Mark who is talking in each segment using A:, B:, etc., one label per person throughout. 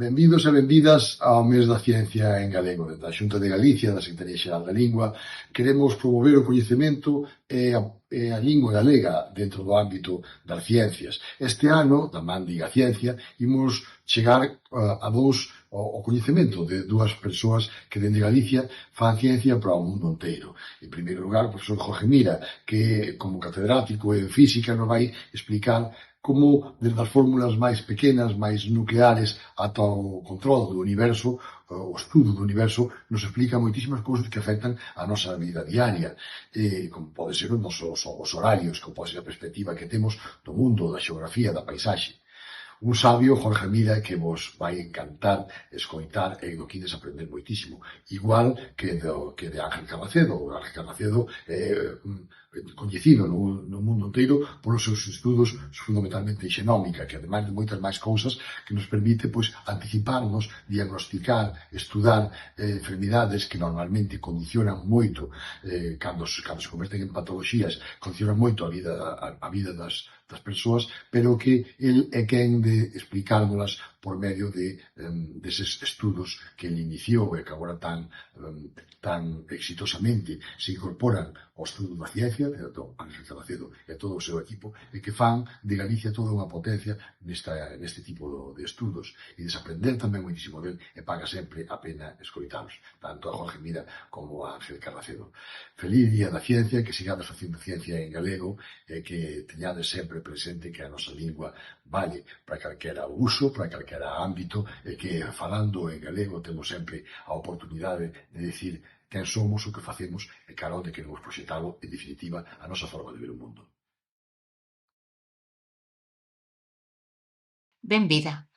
A: Benvidos e benvidas ao mes da ciencia en galego. Da Xunta de Galicia, da Secretaría Xeral da Lingua, queremos promover o coñecemento e a lingua galega dentro do ámbito das ciencias. Este ano, da Man Diga Ciencia, imos chegar a vos o coñecemento de dúas persoas que dende Galicia fan ciencia para o mundo inteiro. En primeiro lugar, o profesor Jorge Mira, que como catedrático en física nos vai explicar como, desde as fórmulas máis pequenas, máis nucleares, ata o control do universo, o estudo do universo, nos explica moitísimas cousas que afectan a nosa vida diaria, como pode ser os horarios, como pode ser a perspectiva que temos do mundo, da xeografía, da paisaxe. Un sabio, Jorge Mira, que vos vai encantar escoitar e do que ides aprender moitísimo. Igual que de Ángel Carracedo. O Ángel Carracedo é coñecido no mundo inteiro polos seus estudos fundamentalmente en xenómica, que ademais de moitas máis cousas que nos permite anticiparnos, diagnosticar, estudar enfermidades que normalmente condicionan moito, cando se converten en patoloxías, condicionan moito a vida das persoas, pero que el é quen de explicárnoslas por medio deses estudos que ele iniciou e que agora tan exitosamente se incorporan ao estudo da ciencia, do Ángel Carracedo e todo o seu equipo, e que fan de Galicia toda unha potencia neste tipo de estudos. E desaprender tamén moitísimo del, e paga sempre a pena escoitalos, tanto a Jorge Mira como a Ángel Carracedo. Feliz Día da Ciencia, que sigades facendo ciencia en galego e que teñades sempre presente que a nosa lingua vale para calquera uso, para calquera ámbito, e que falando en galego temos sempre a oportunidade de decir quen somos, o que facemos e cara onde queremos proxectalo, en definitiva, a nosa forma de ver o mundo.
B: Benvida.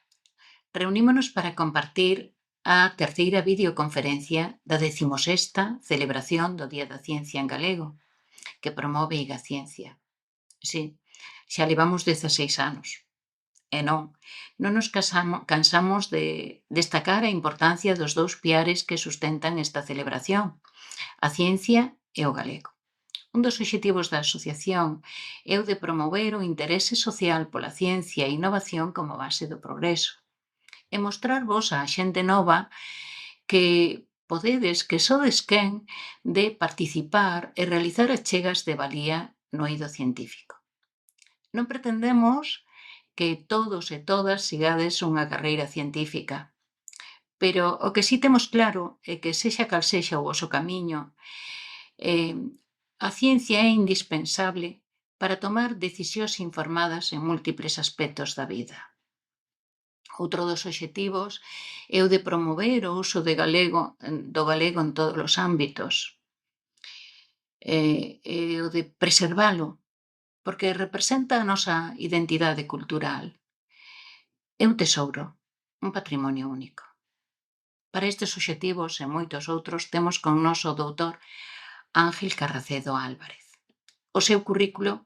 B: Reunímonos para compartir a terceira videoconferencia da 16ª celebración do Día da Ciencia en Galego, que promove Igaciencia. Sí, xa levamos 16 anos. E non nos cansamos de destacar a importancia dos dous piares que sustentan esta celebración, a ciencia e o galego. Un dos obxectivos da asociación é o de promover o interese social pola ciencia e innovación como base do progreso e mostrarvos a xente nova que podedes, que sodes quen de participar e realizar achegas de valía no eido científico. Non pretendemos que todos e todas sigades unha carreira científica, pero o que sí temos claro é que sexa cal sexa o voso camiño, a ciencia é indispensable para tomar decisións informadas en múltiples aspectos da vida. Outro dos obxectivos é o de promover o uso do galego en todos os ámbitos, e o de preservalo, porque representa a nosa identidade cultural. É un tesouro, un patrimonio único. Para estes obxectivos e moitos outros temos con nós o doutor Ángel Carracedo Álvarez. O seu currículo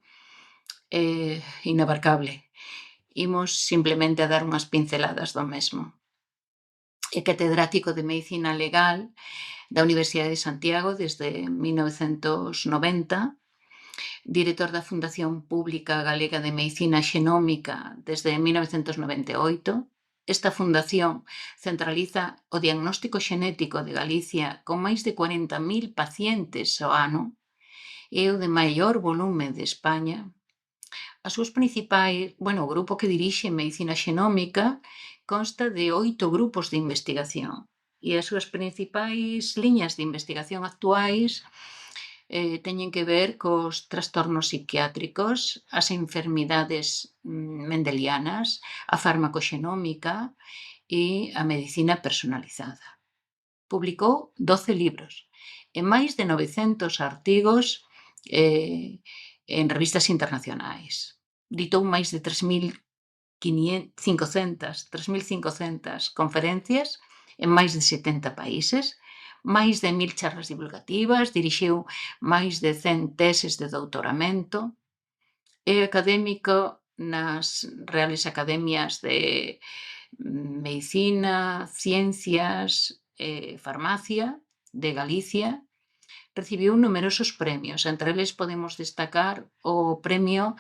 B: é inabarcable. Imos simplemente a dar unhas pinceladas do mesmo. É catedrático de Medicina Legal da Universidade de Santiago desde 1990, director da Fundación Pública Galega de Medicina Xenómica desde 1998. Esta fundación centraliza o diagnóstico xenético de Galicia con máis de 40.000 pacientes ao ano e o de maior volume de España. As súas principais, o grupo que dirixe Medicina Xenómica consta de 8 grupos de investigación e as súas principais liñas de investigación actuais teñen que ver cos trastornos psiquiátricos, as enfermidades mendelianas, a farmacoxenómica e a medicina personalizada. Publicou 12 libros e máis de 900 artigos en revistas internacionais. Ditou máis de 3.500 conferencias en máis de 70 países, máis de 1.000 charlas divulgativas, dirixiu máis de 100 teses de doutoramento, é académico nas Reales Academias de Medicina, Ciencias e Farmacia de Galicia. Recibiu numerosos premios, entre eles podemos destacar o premio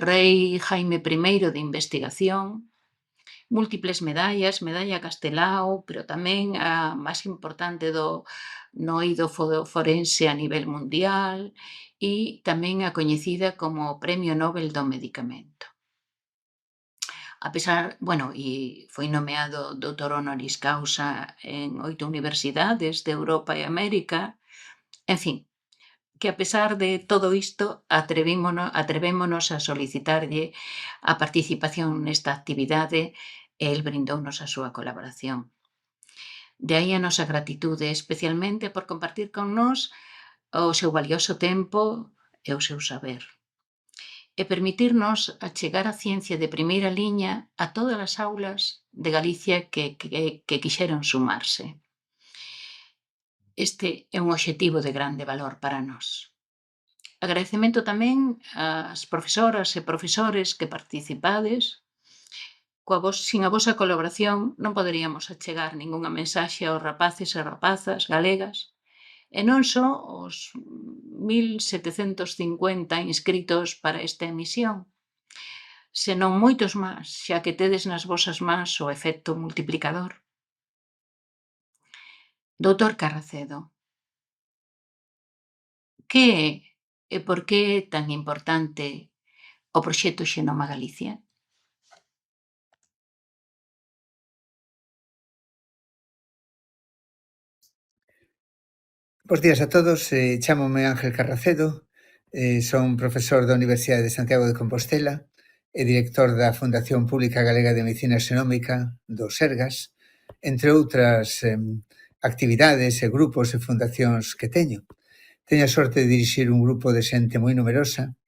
B: Rei Jaime I de Investigación, múltiples medallas, medalla Castelao, pero tamén a máis importante no eido forense a nivel mundial e tamén a coñecida como Premio Nobel do Medicamento. A pesar, bueno, e foi nomeado doutor honoris causa en 8 universidades de Europa e América, en fin, que a pesar de todo isto atrevémonos a solicitarlle a participación nesta actividade e el brindounos a súa colaboración. De aí a nosa gratitude, especialmente por compartir con nós o seu valioso tempo e o seu saber e permitirnos achegar a ciencia de primeira liña a todas as aulas de Galicia que quixeron sumarse. Este é un obxectivo de grande valor para nós. Agradecemento tamén ás profesoras e profesores que participades. Sin a vosa colaboración non poderíamos achegar ningunha mensaxe aos rapaces e rapazas galegas, e non só os 1.750 inscritos para esta emisión, senón moitos máis, xa que tedes nas vosas mans o efecto multiplicador. Doutor Carracedo, que é e por que é tan importante o proxecto Xenoma Galicia?
C: Bos días a todos, chámome Ángel Carracedo, son profesor da Universidade de Santiago de Compostela e director da Fundación Pública Galega de Medicina Xenómica, do Sergas, entre outras actividades e grupos e fundacións que teño. Teño a sorte de dirixir un grupo de xente moi numerosa,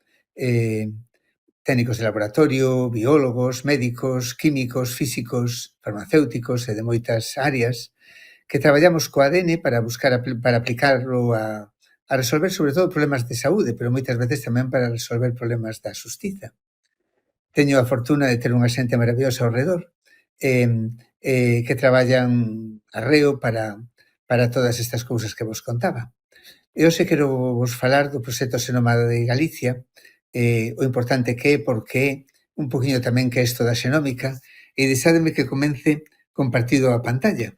C: técnicos de laboratorio, biólogos, médicos, químicos, físicos, farmacéuticos e de moitas áreas, que traballamos co ADN para buscar para aplicarlo a resolver sobre todo problemas de saúde, pero moitas veces tamén para resolver problemas da xustiza. Teño a fortuna de ter unha xente maravillosa ao redor que traballan arreo para todas estas cousas que vos contaba. E hoxe quero vos falar do proxecto Xenoma de Galicia, o importante que é, porque un poquinho tamén que é isto da xenómica, e deixádeme que comence compartindo a pantalla,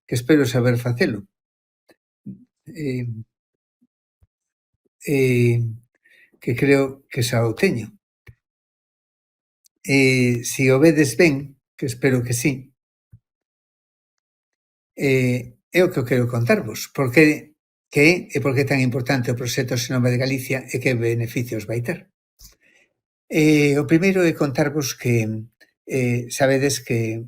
C: que espero saber facelo. Que creo que xa o teño. Se o vedes ben, que espero que sí, é o que eu quero contarvos, porque que é e por que é tan importante o proxecto Xenoma de Galicia e que beneficios vai ter. O primeiro é contarvos que sabedes que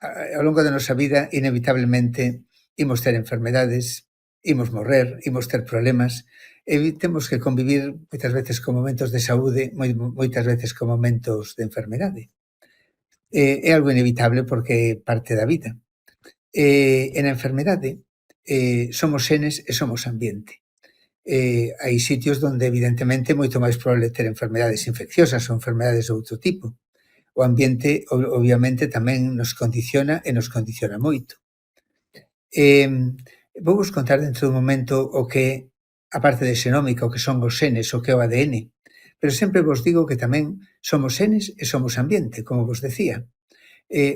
C: ao longo da nosa vida inevitablemente imos ter enfermedades, imos morrer, imos ter problemas e temos que convivir moitas veces con momentos de saúde, moitas veces con momentos de enfermedade. É algo inevitable porque é parte da vida. E na enfermedade somos xenes e somos ambiente. Hai sitios onde evidentemente é moito máis probable ter enfermedades infecciosas ou enfermedades de outro tipo. O ambiente, obviamente, tamén nos condiciona e nos condiciona moito. Vou vos contar dentro dun momento o que, a parte de xenómica, o que son os xenes, o que é o ADN, pero sempre vos digo que tamén somos xenes e somos ambiente, como vos decía.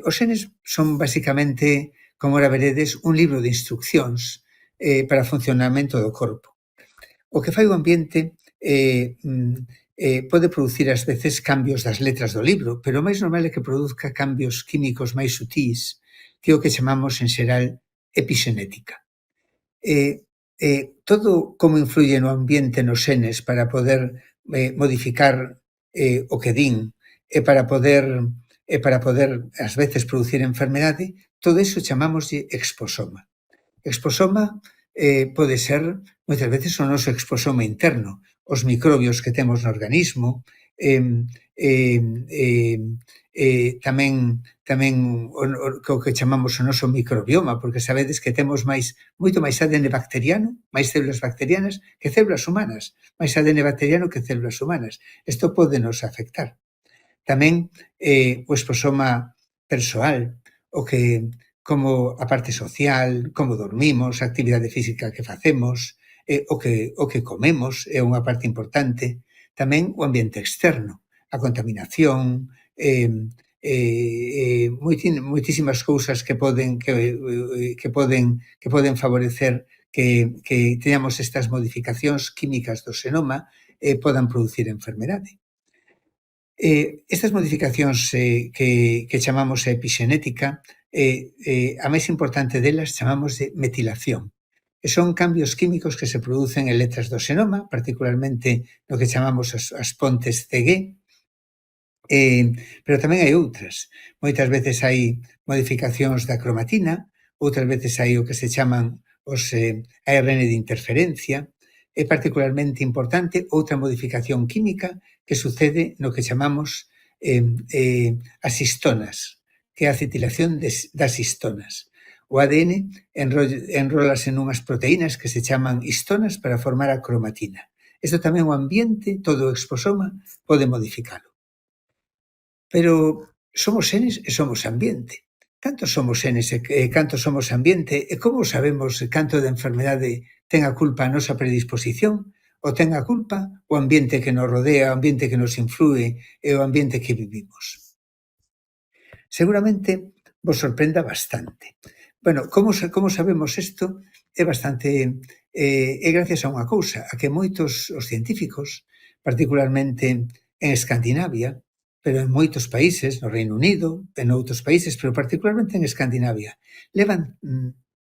C: Os xenes son basicamente, como ora veredes, un libro de instruccións para o funcionamento do corpo. O que fai o ambiente pode producir ás veces cambios das letras do libro, pero o máis normal é que produzca cambios químicos máis sutís, que é o que chamamos en xeral epixenética. Todo como influye no ambiente nos xenes para poder modificar o que din e para poder ás veces producir enfermedade, todo iso chamámoslle exposoma. Exposoma pode ser moitas veces o noso exposoma interno, os microbios que temos no organismo, tamén o que chamamos o noso microbioma, porque sabedes que temos moito máis ADN bacteriano, máis células bacterianas que células humanas, máis ADN bacteriano que células humanas. Isto pode nos afectar. Tamén o exposoma persoal, como a parte social, como dormimos, a actividade física que facemos, o que comemos é unha parte importante. Tamén o ambiente externo, a contaminación, moitísimas cousas que poden favorecer que teñamos estas modificacións químicas do xenoma e podan producir enfermedade. Estas modificacións que chamamos epixenética, a máis importante delas chamamos de metilación, que son cambios químicos que se producen en letras do xenoma, particularmente no que chamamos as pontes CG, pero tamén hai outras. Moitas veces hai modificacións da cromatina, outras veces hai o que se chaman os ARN de interferencia. É particularmente importante outra modificación química que sucede no que chamamos as histonas, que é a acetilación das histonas. O ADN enrólase nunhas proteínas que se chaman histonas para formar a cromatina. Isto tamén o ambiente, todo o exposoma, pode modificalo. Pero somos xenes e somos ambiente. Cantos somos xenes e cantos somos ambiente? E como sabemos canto de enfermedade ten a culpa a nosa predisposición ou ten a culpa o ambiente que nos rodea, o ambiente que nos influe e o ambiente que vivimos? Seguramente vos sorprenda bastante. Bueno, como sabemos isto? É bastante... é gracias a unha cousa, a que moitos os científicos, particularmente en Escandinavia, pero en moitos países, no Reino Unido, en outros países, pero particularmente en Escandinavia, levan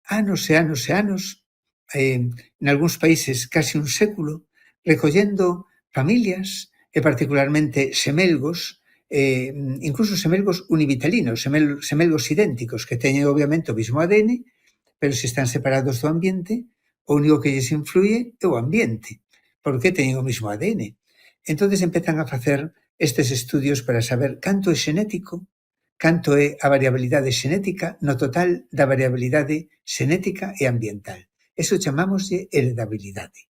C: anos e anos e anos, en algúns países casi un século, recollendo familias e particularmente semelgos, incluso semelgos univitelinos, semelgos idénticos, que teñen obviamente o mesmo ADN, pero se están separados do ambiente, o único que lles influye é o ambiente, porque teñen o mesmo ADN. Entonces empezan a facer estes estudios para saber canto é xenético, canto é a variabilidade xenética no total da variabilidade xenética e ambiental. Eso chamámoslle heredabilidade.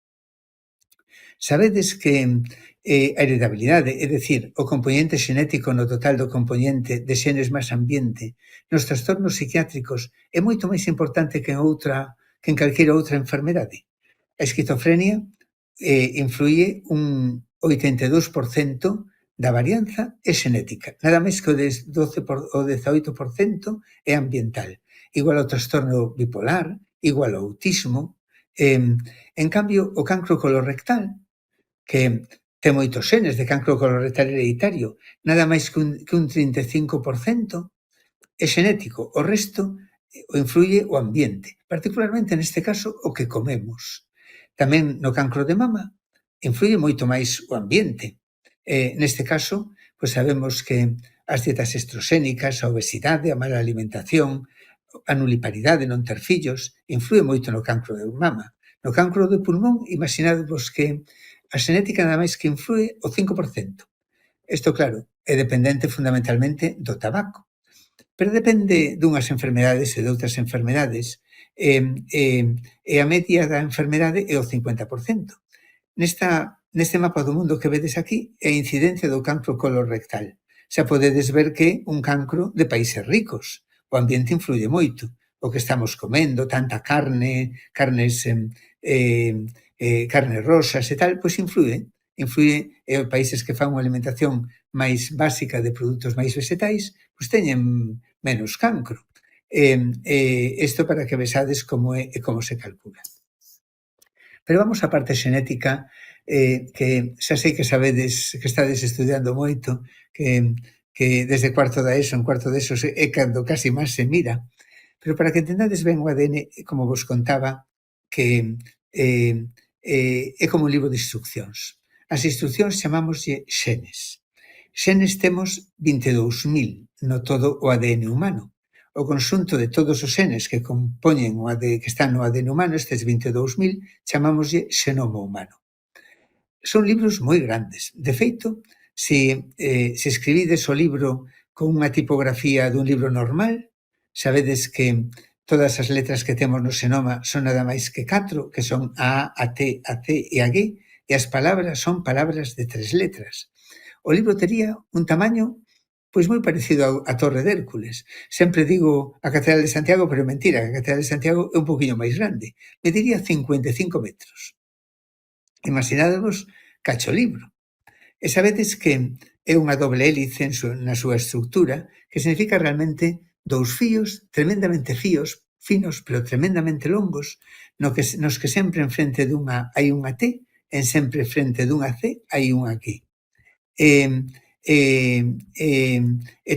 C: Sabedes que a heredabilidade, é dicir, o componente xenético no total do componente de xenes máis ambiente, nos trastornos psiquiátricos é moito máis importante que en calquera outra enfermedade. A esquizofrenia influye un 82% da varianza é xenética, nada máis que o 18% é ambiental, igual ao trastorno bipolar, igual ao autismo. En cambio, o cancro colorectal, que ten moitos xenes de cancro colorectal hereditario, nada máis que un 35% é xenético, o resto o influye o ambiente, particularmente neste caso o que comemos. Tamén no cancro de mama influye moito máis o ambiente. Neste caso, pois sabemos que as dietas estroxénicas, a obesidade, a mala alimentación, a nuliparidade, non ter fillos, influe moito no cancro de mama. No cancro de pulmón, imaginadvos que a xenética nada máis que influe o 5%. Isto, claro, é dependente fundamentalmente do tabaco, pero depende dunhas enfermedades e de outras enfermedades, e a media da enfermedade é o 50%. Neste mapa do mundo que vedes aquí é a incidencia do cancro colorectal. Xa podedes ver que un cancro de países ricos. O ambiente influye moito. O que estamos comendo, tanta carnes rosas e tal, pois influye países que fan unha alimentación máis básica de produtos máis vegetais, pois teñen menos cancro. Isto para que vexades como é e como se calcula. Pero vamos á parte xenética, que xa sei que sabedes, que estades estudiando moito, que desde cuarto da ESO, en cuarto de ESO é cando casi máis se mira, pero para que entendades ben o ADN, como vos contaba, que é como un libro de instruccións. As instruccións chamámoslle xenes. Xenes temos 22.000 no todo o ADN humano. O conxunto de todos os xenes que compoñen que están no ADN humano, estes 22.000, chamámoslle xenoma humano. Son libros moi grandes. De feito, se escribides o libro con unha tipografía dun libro normal, sabedes que todas as letras que temos no xenoma son nada máis que 4, que son A, a T, a C e a G, e as palabras son palabras de 3 letras. O libro tería un tamaño pois moi parecido á Torre de Hércules. Sempre digo a Catedral de Santiago, pero é mentira, a Catedral de Santiago é un poquinho máis grande. Mediría 55 metros. Imaginádevos cacho libro. E sabedes que é unha doble hélice na súa estructura, que significa realmente dous fíos tremendamente finos, pero tremendamente longos, nos que sempre en frente dunha hai unha T, en sempre frente dunha C hai unha Q. E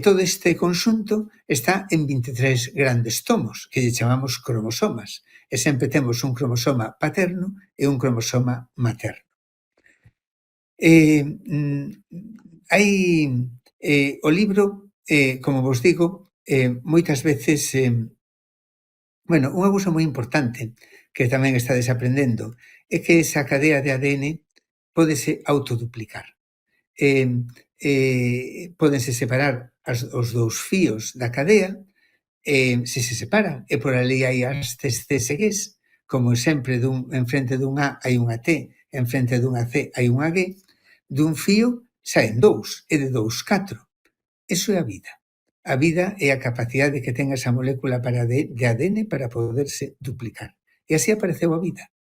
C: todo este conxunto está en 23 grandes tomos, que lle chamamos cromosomas. E sempre temos un cromosoma paterno e un cromosoma materno. O libro, como vos digo, moitas veces, unha cousa moi importante que tamén está desaprendendo é que esa cadea de ADN pódese autoduplicar. Pódense separar os dous fíos da cadea, se separan, e por ali hai as CSGs, como sempre en frente dun A hai unha T, en frente dunha C hai unha G, dun fío saen dous, e de dous 4. Eso é a vida. A vida é a capacidade que ten esa molécula de ADN para poderse duplicar. E así apareceu a vida.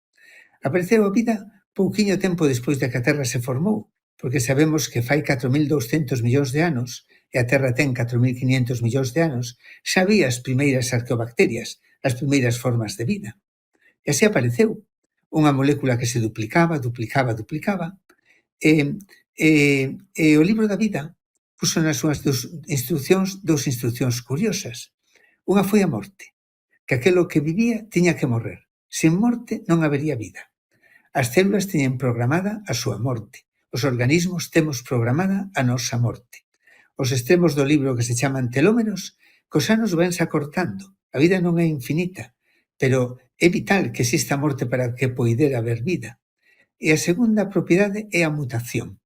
C: Apareceu a vida pouquiño tempo despois de que a Terra se formou, porque sabemos que fai 4.200 millóns de anos, e a Terra ten 4.500 millóns de anos, xa había as primeiras arqueobacterias, as primeiras formas de vida. E así apareceu unha molécula que se duplicaba, e o libro da vida puso nas súas dous instruccións curiosas. Unha foi a morte, que aquelo que vivía tiña que morrer. Sin morte non habería vida. As células teñen programada a súa morte. Os organismos temos programada a nosa morte. Os extremos do libro que se chaman telómeros, cos anos vanse acortando. A vida non é infinita, pero é vital que exista morte para que poidera haber vida. E a segunda propiedade é a mutación,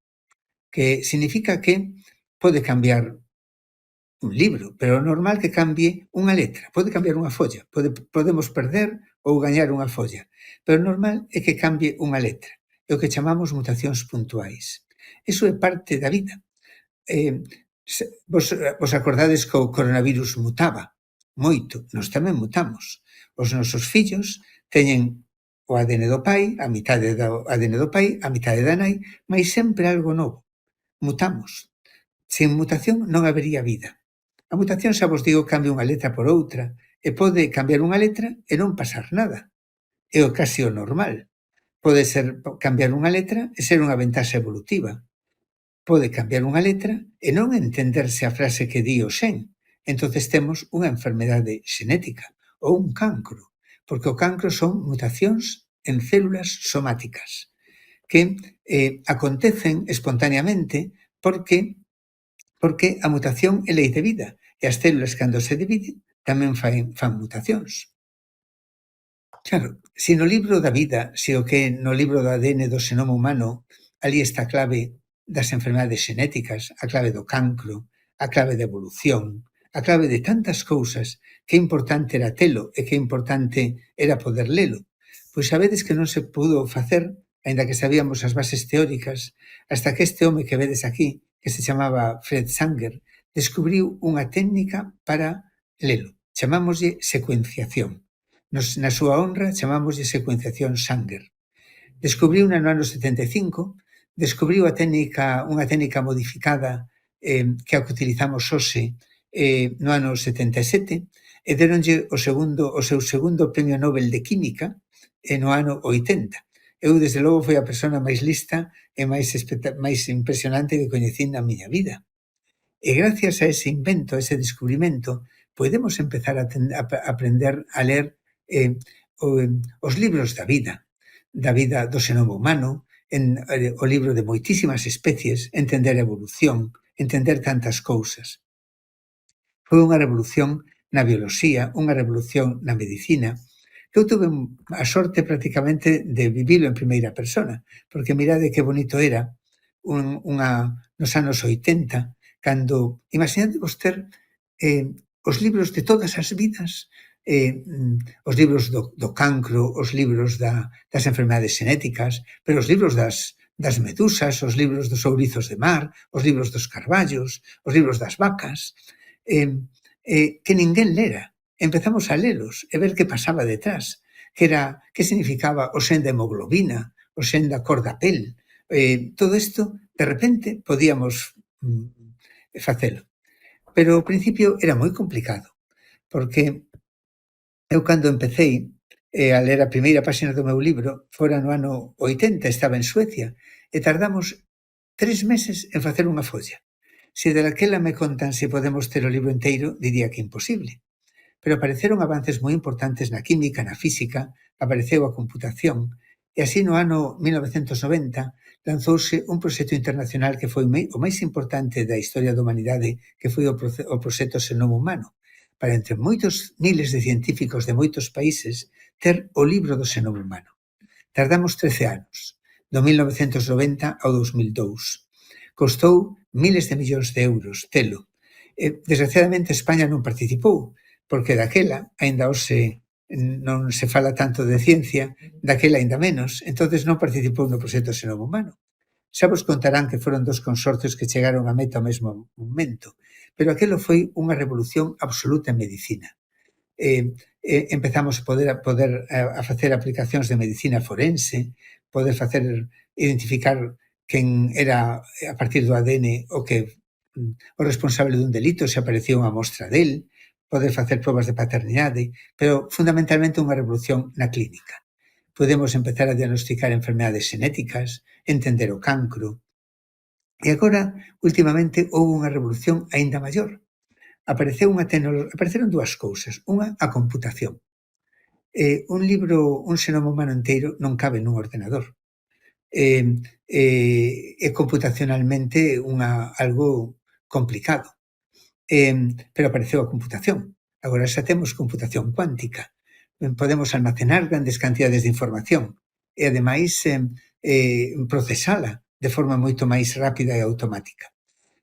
C: que significa que pode cambiar un libro, pero é normal que cambie unha letra, pode cambiar unha folla, podemos perder ou gañar unha folla, pero o normal é que cambie unha letra, é o que chamamos mutacións puntuais. Iso é parte da vida. Vos acordades que o coronavirus mutaba moito, nós tamén mutamos. Os nosos fillos teñen o ADN do pai, a mitade do ADN do pai, a mitade da nai, mas sempre algo novo. Mutamos. Sin mutación non habería vida. A mutación, xa vos digo, cambia unha letra por outra, e pode cambiar unha letra e non pasar nada. É o casi o normal. Pode ser cambiar unha letra e ser unha ventaxa evolutiva. Pode cambiar unha letra e non entenderse a frase que di o xen. Entonces temos unha enfermedade xenética ou un cancro, porque o cancro son mutacións en células somáticas que acontecen espontaneamente porque a mutación é lei de vida e as células, cando se dividen, tamén fan mutacións. Claro, se no libro da vida, se o que no libro do ADN do xenoma humano, ali está a clave das enfermedades xenéticas, a clave do cancro, a clave da evolución, a clave de tantas cousas, que importante era telo e que importante era poder lelo. Pois sabedes que non se pudo facer, aínda que sabíamos as bases teóricas, hasta que este home que vedes aquí, que se chamaba Fred Sanger, descubriu unha técnica para lelo. Chamámoslle secuenciación. Na súa honra chamámoslle secuenciación Sanger. Descubriu no ano 75, descubriu unha técnica modificada que a que utilizamos hoxe no ano 77, e deronlle o seu segundo premio Nobel de Química no ano 80. Eu, desde logo, foi a persona máis lista e máis impresionante que coñecín na miña vida. E gracias a ese invento, a ese descubrimento, podemos empezar a aprender a ler os libros da vida do xenoma humano, o libro de moitísimas especies, entender a evolución, entender tantas cousas. Foi unha revolución na bioloxía, unha revolución na medicina, que eu tuve a sorte prácticamente de vivilo en primeira persona, porque mirade que bonito era nos anos 80, cando, imaginadevos ter os libros de todas as vidas, os libros do cancro, os libros das enfermedades xenéticas, pero os libros das medusas, os libros dos ourizos de mar, os libros dos carballos, os libros das vacas, que ninguén lera. Empezamos a lelos e ver que pasaba detrás, que significaba o xen da hemoglobina, o xen da cor da pel, Todo isto, de repente, podíamos facelo. Pero ao principio era moi complicado, porque eu cando empecei a ler a primeira páxina do meu libro, fora no ano 80, estaba en Suecia, e tardamos 3 meses en facer unha folla. Se daquela me contan se podemos ter o libro inteiro, diría que imposible. Pero apareceron avances moi importantes na química, na física, apareceu a computación, e así no ano 1990 lanzouse un proxecto internacional que foi o máis importante da historia da humanidade, que foi o proxecto Xenoma Humano, para entre moitos miles de científicos de moitos países ter o libro do xenoma humano. Tardamos 13 anos, do 1990 ao 2002. Costou miles de millóns de euros telo. Desgraciadamente, España non participou, porque daquela, aínda hoxe non se fala tanto de ciencia, daquela aínda menos, entonces non participou no proxecto Xenoma Humano. Xa vos contarán que foron 2 consorcios que chegaron a meta ao mesmo momento, pero aquelo foi unha revolución absoluta en medicina. Empezamos a facer aplicacións de medicina forense, poder identificar quen era a partir do ADN o responsable dun delito se aparecía unha mostra del, poder facer probas de paternidade, pero fundamentalmente unha revolución na clínica. Podemos empezar a diagnosticar enfermedades xenéticas, entender o cancro. E agora, últimamente, houve unha revolución aínda maior. Apareceron 2 cousas. Unha, a computación. Un libro, un xenoma humano inteiro, non cabe nun ordenador. É computacionalmente algo complicado. Pero apareceu a computación. Agora xa temos computación cuántica. Podemos almacenar grandes cantidades de información e, ademais, procesala de forma moito máis rápida e automática.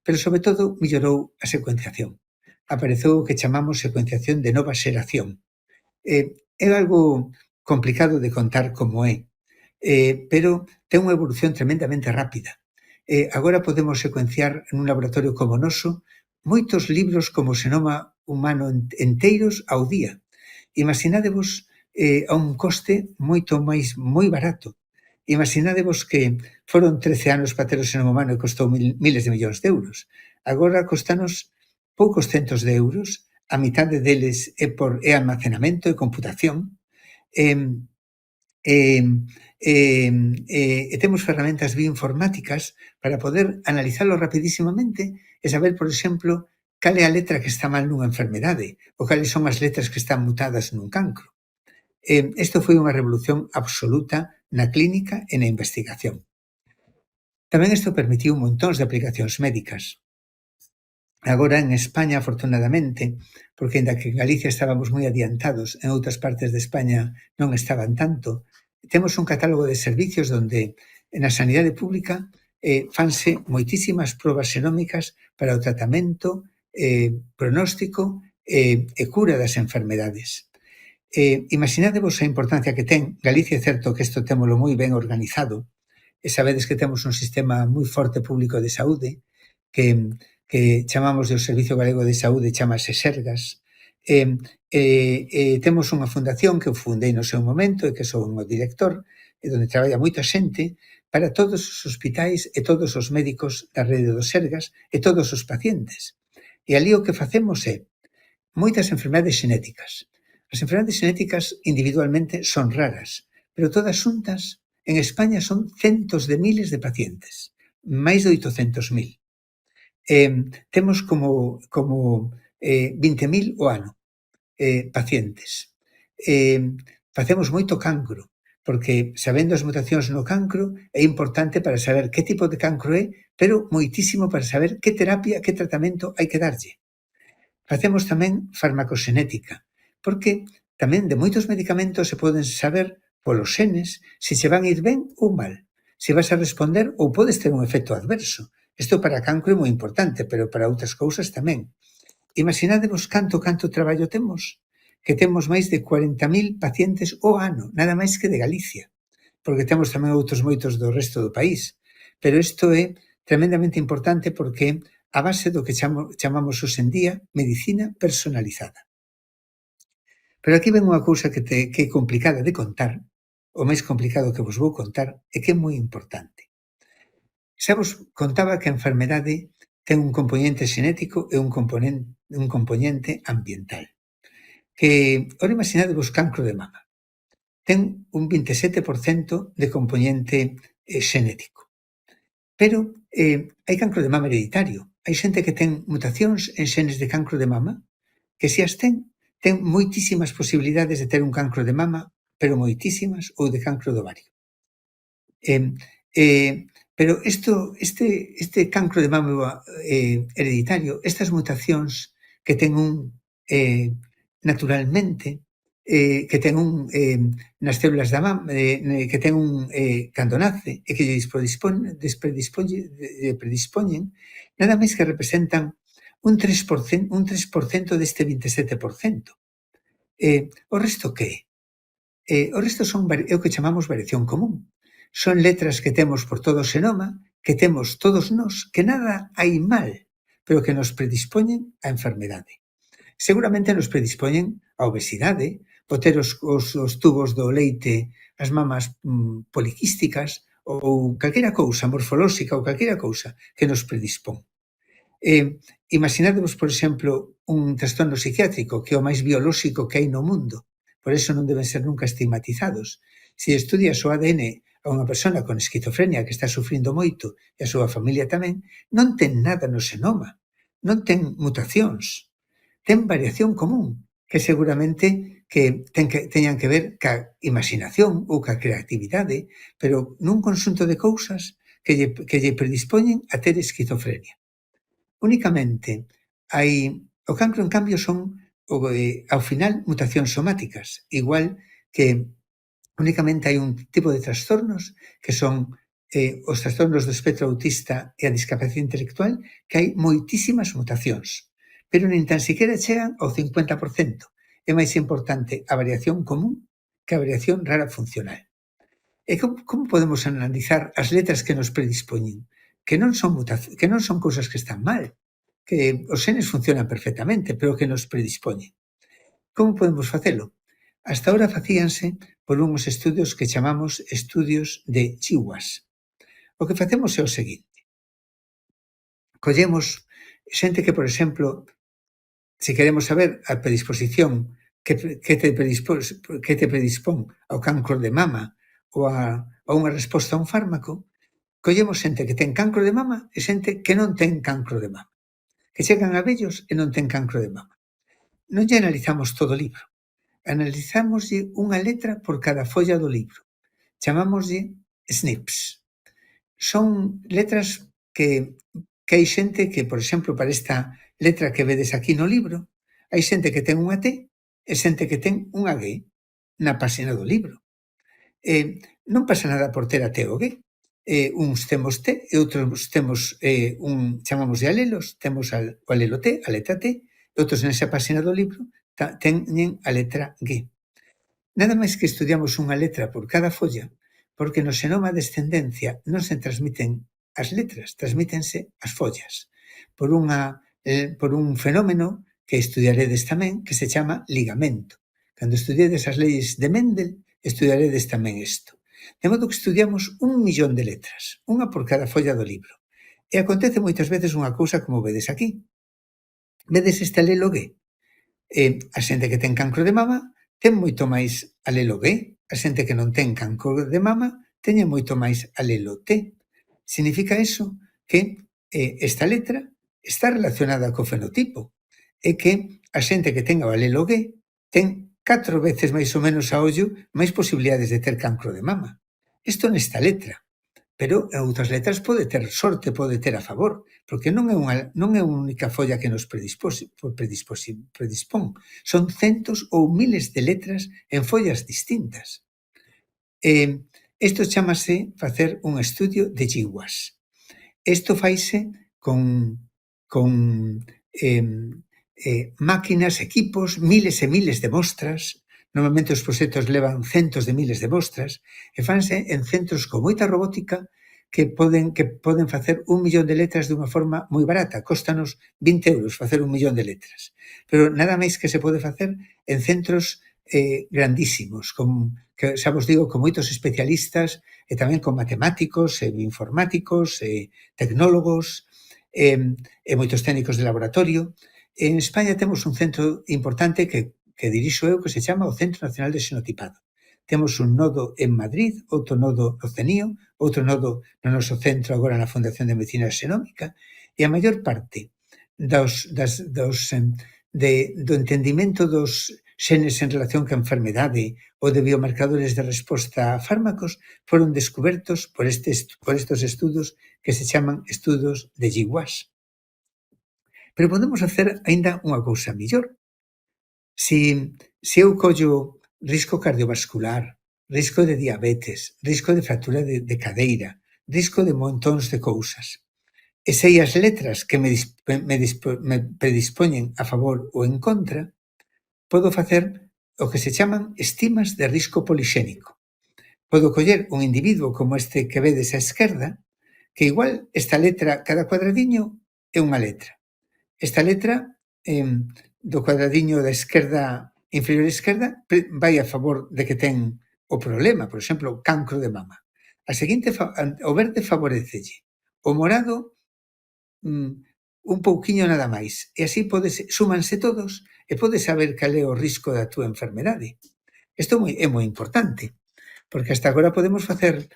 C: Pero, sobre todo, mellorou a secuenciación. Apareceu o que chamamos secuenciación de nova xeración. É algo complicado de contar como é, pero ten unha evolución tremendamente rápida. Agora podemos secuenciar en un laboratorio como o noso moitos libros como xenoma humano enteiros ao día. Imaginádevos a un coste moi barato. Imaginádevos que foron 13 anos para ter o xenoma humano e costou miles de millóns de euros. Agora costanos poucos centos de euros, a mitade deles é almacenamento e computación, temos ferramentas bioinformáticas para poder analizalo rapidísimamente e saber, por exemplo, cal é a letra que está mal nunha enfermedade ou cales son as letras que están mutadas nun cancro. Isto foi unha revolución absoluta na clínica e na investigación. Tamén isto permitiu montóns de aplicacións médicas. Agora, en España, afortunadamente, porque ainda que en Galicia estábamos moi adiantados, en outras partes de España non estaban tanto, temos un catálogo de servicios onde na sanidade pública fanse moitísimas probas xenómicas para o tratamento, pronóstico e cura das enfermedades. Imaginádevos a importancia que ten. Galicia é certo que isto témolo moi ben organizado, e sabedes que temos un sistema moi forte público de saúde que chamamos do Servicio Galego de Saúde, chamase Sergas. Temos unha fundación que eu fundei no seu momento e que son o director, e onde traballa moita xente para todos os hospitais e todos os médicos da rede do Sergas e todos os pacientes. E ali o que facemos é moitas enfermedades xenéticas. As enfermedades xenéticas individualmente son raras, pero todas xuntas en España son centos de miles de pacientes, máis de 800.000. Temos como 20.000 o ano pacientes. Facemos moito cancro, porque sabendo as mutacións no cancro é importante para saber que tipo de cancro é, pero moitísimo para saber que terapia, que tratamento hai que darlle. Facemos tamén farmacoxenética, porque tamén de moitos medicamentos se poden saber polos xenes se se van ir ben ou mal, se vas a responder ou podes ter un efecto adverso. Isto para cancro é moi importante, pero para outras cousas tamén. Imaginádevos canto traballo temos, que temos máis de 40.000 pacientes ao ano, nada máis que de Galicia, porque temos tamén outros moitos do resto do país. Pero isto é tremendamente importante porque a base do que chamamos hoxe en día medicina personalizada. Pero aquí ven unha cousa que é complicada de contar, o máis complicado que vos vou contar, e que é moi importante. Xa vos contaba que a enfermedade ten un componente xenético e un componente ambiental. Que, ora imaginadevos cancro de mama. Ten un 27% de componente xenético. Pero hai cancro de mama hereditario. Hai xente que ten mutacións en xenes de cancro de mama que se as ten moitísimas posibilidades de ter un cancro de mama, pero moitísimas, ou de cancro do ovario. Pero este cancro de mama hereditario, estas mutacións que ten naturalmente, que ten nas células da mama, que ten cando nace, e que lle predispoñen, nada máis que representan un 3% deste 27%. O resto que é? O resto é o que chamamos variación común. Son letras que temos por todo o xenoma, que temos todos nós, que nada hai mal, pero que nos predispoñen á enfermedade. Seguramente nos predispoñen á obesidade, o ter os tubos do leite, as mamas poliquísticas, ou calquera cousa morfolóxica ou calquera cousa que nos predispón. Imaginadevos, por exemplo, un trastorno psiquiátrico que é o máis biolóxico que hai no mundo. Por eso non deben ser nunca estigmatizados. Se estudias o ADN a unha persona con esquizofrenia que está sufrindo moito e a súa familia tamén, non ten nada no xenoma, non ten mutacións, ten variación común, que seguramente que teñan que ver ca imaginación ou ca creatividade, pero nun conxunto de cousas que lle predispoñen a ter esquizofrenia. Únicamente o cancro, en cambio, son ao final mutacións somáticas, igual que únicamente hai un tipo de trastornos que son os trastornos do espectro autista e a discapacidade intelectual, que hai moitísimas mutacións, pero nin tan siquiera chegan ao 50%. É máis importante a variación común que a variación rara funcional. E como podemos analizar as letras que nos predispoñen? Que non son cousas que están mal, que os xenes funcionan perfectamente, pero que nos predispoñen. Como podemos facelo? Hasta ahora facíanse por uns estudios que chamamos estudios de GWAS. O que facemos é o seguinte. Collemos xente que, por exemplo, se queremos saber a predisposición que te predispón ao cancro de mama ou a unha resposta a un fármaco, collemos xente que ten cancro de mama e xente que non ten cancro de mama, que chegan a vellos e non ten cancro de mama. Non lle analizamos todo o libro, analizámoslle unha letra por cada folla do libro. Chamámoslle SNPs. Son letras que hai xente que, por exemplo, para esta letra que vedes aquí no libro, hai xente que ten unha T e xente que ten unha G na páxina do libro. Non pasa nada por ter a T ou G. Uns temos T e outros temos chamamos de alelos, temos o alelo T, a letra T, e outros nesa páxina do libro teñen a letra G. Nada máis que estudiamos unha letra por cada folla, porque no xenoma de descendencia non se transmiten as letras, transmítense as follas, por un fenómeno que estudiaredes tamén, que se chama ligamento. Cando estudiades as leis de Mendel, estudiaredes tamén isto. De modo que estudiamos 1.000.000 de letras, unha por cada folla do libro. E acontece moitas veces unha cousa como vedes aquí. Vedes este alelo G? A xente que ten cancro de mama ten moito máis alelo G, a xente que non ten cancro de mama teñe moito máis alelo T. Significa iso que esta letra está relacionada co fenotipo e que a xente que ten o alelo G ten 4 veces máis ou menos a ollo máis posibilidades de ter cancro de mama. Isto nesta letra, pero en outras letras pode ter sorte, pode ter a favor, porque non é unha única folla que nos predispón. Son centos ou miles de letras en follas distintas. Isto chamase facer un estudio de GWAS. Isto faise con máquinas, equipos, miles e miles de mostras. Normalmente os proxectos levan centos de miles de mostras e fanse en centros con moita robótica que poden facer 1.000.000 de letras dunha forma moi barata. Cóstanos 20 € facer 1.000.000 de letras. Pero nada máis que se pode facer en centros grandísimos, que xa vos digo, con moitos especialistas e tamén con matemáticos, informáticos, tecnólogos, e moitos técnicos de laboratorio. En España temos un centro importante que dirixo eu, que se chama o Centro Nacional de Xenotipado. Temos un nodo en Madrid, outro nodo no CENIO, outro nodo no noso centro agora na Fundación de Medicina Xenómica, e a maior parte do entendimento dos xenes en relación ca enfermedade ou de biomarcadores de resposta a fármacos foron descubertos por estes estudos que se chaman estudos de GWAS. Pero podemos facer aínda unha cousa mellor. Se eu collo risco cardiovascular, risco de diabetes, risco de fractura de cadeira, risco de montóns de cousas, e sei as letras que me predispoñen a favor ou en contra, podo facer o que se chaman estimas de risco polixénico. Podo coller un individuo como este que vedes á esquerda, que igual esta letra, cada cuadradiño é unha letra. Esta letra do cuadradiño da esquerda, inferior esquerda, vai a favor de que ten o problema, por exemplo, cancro de mama. A seguinte, o verde favorecelle. O morado, un pouquiño nada máis. E así súmanse todos e podes saber cal é o risco da túa enfermedade. Isto é moi importante, porque hasta agora podemos facer,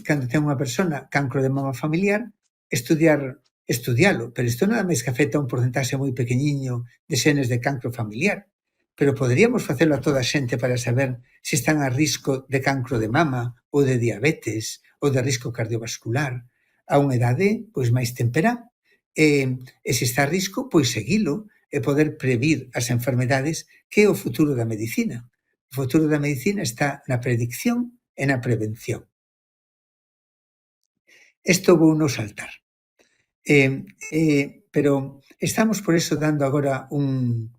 C: cando ten unha persona cancro de mama familiar, estudialo, pero isto nada máis que afecta un porcentaxe moi pequeniño de xenes de cancro familiar. Pero poderíamos facelo a toda a xente para saber se están a risco de cancro de mama ou de diabetes ou de risco cardiovascular a unha idade pois máis temperá. E se está a risco, pois seguilo e poder previr as enfermedades, que é o futuro da medicina. O futuro da medicina está na predicción e na prevención. Isto vou non saltar. Pero estamos por eso dando agora un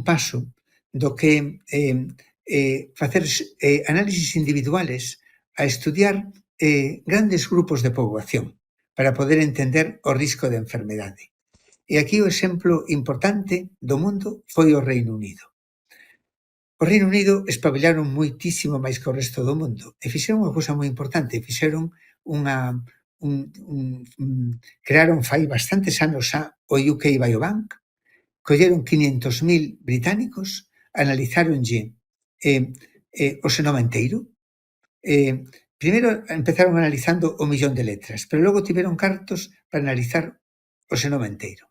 C: paso do que facer análisis individuales a estudiar grandes grupos de poboación para poder entender o risco de enfermedade. E aquí o exemplo importante do mundo foi o Reino Unido. O Reino Unido espabilaron moitísimo máis que o resto do mundo e fixeron unha cousa moi importante, fixeron crearon fai bastantes anos xa o UK Biobank, colleron 500.000 británicos, analizáronlle o xenoma enteiro. Primeiro empezaron analizando 1 millón de letras, pero logo tiveron cartos para analizar o xenoma enteiro.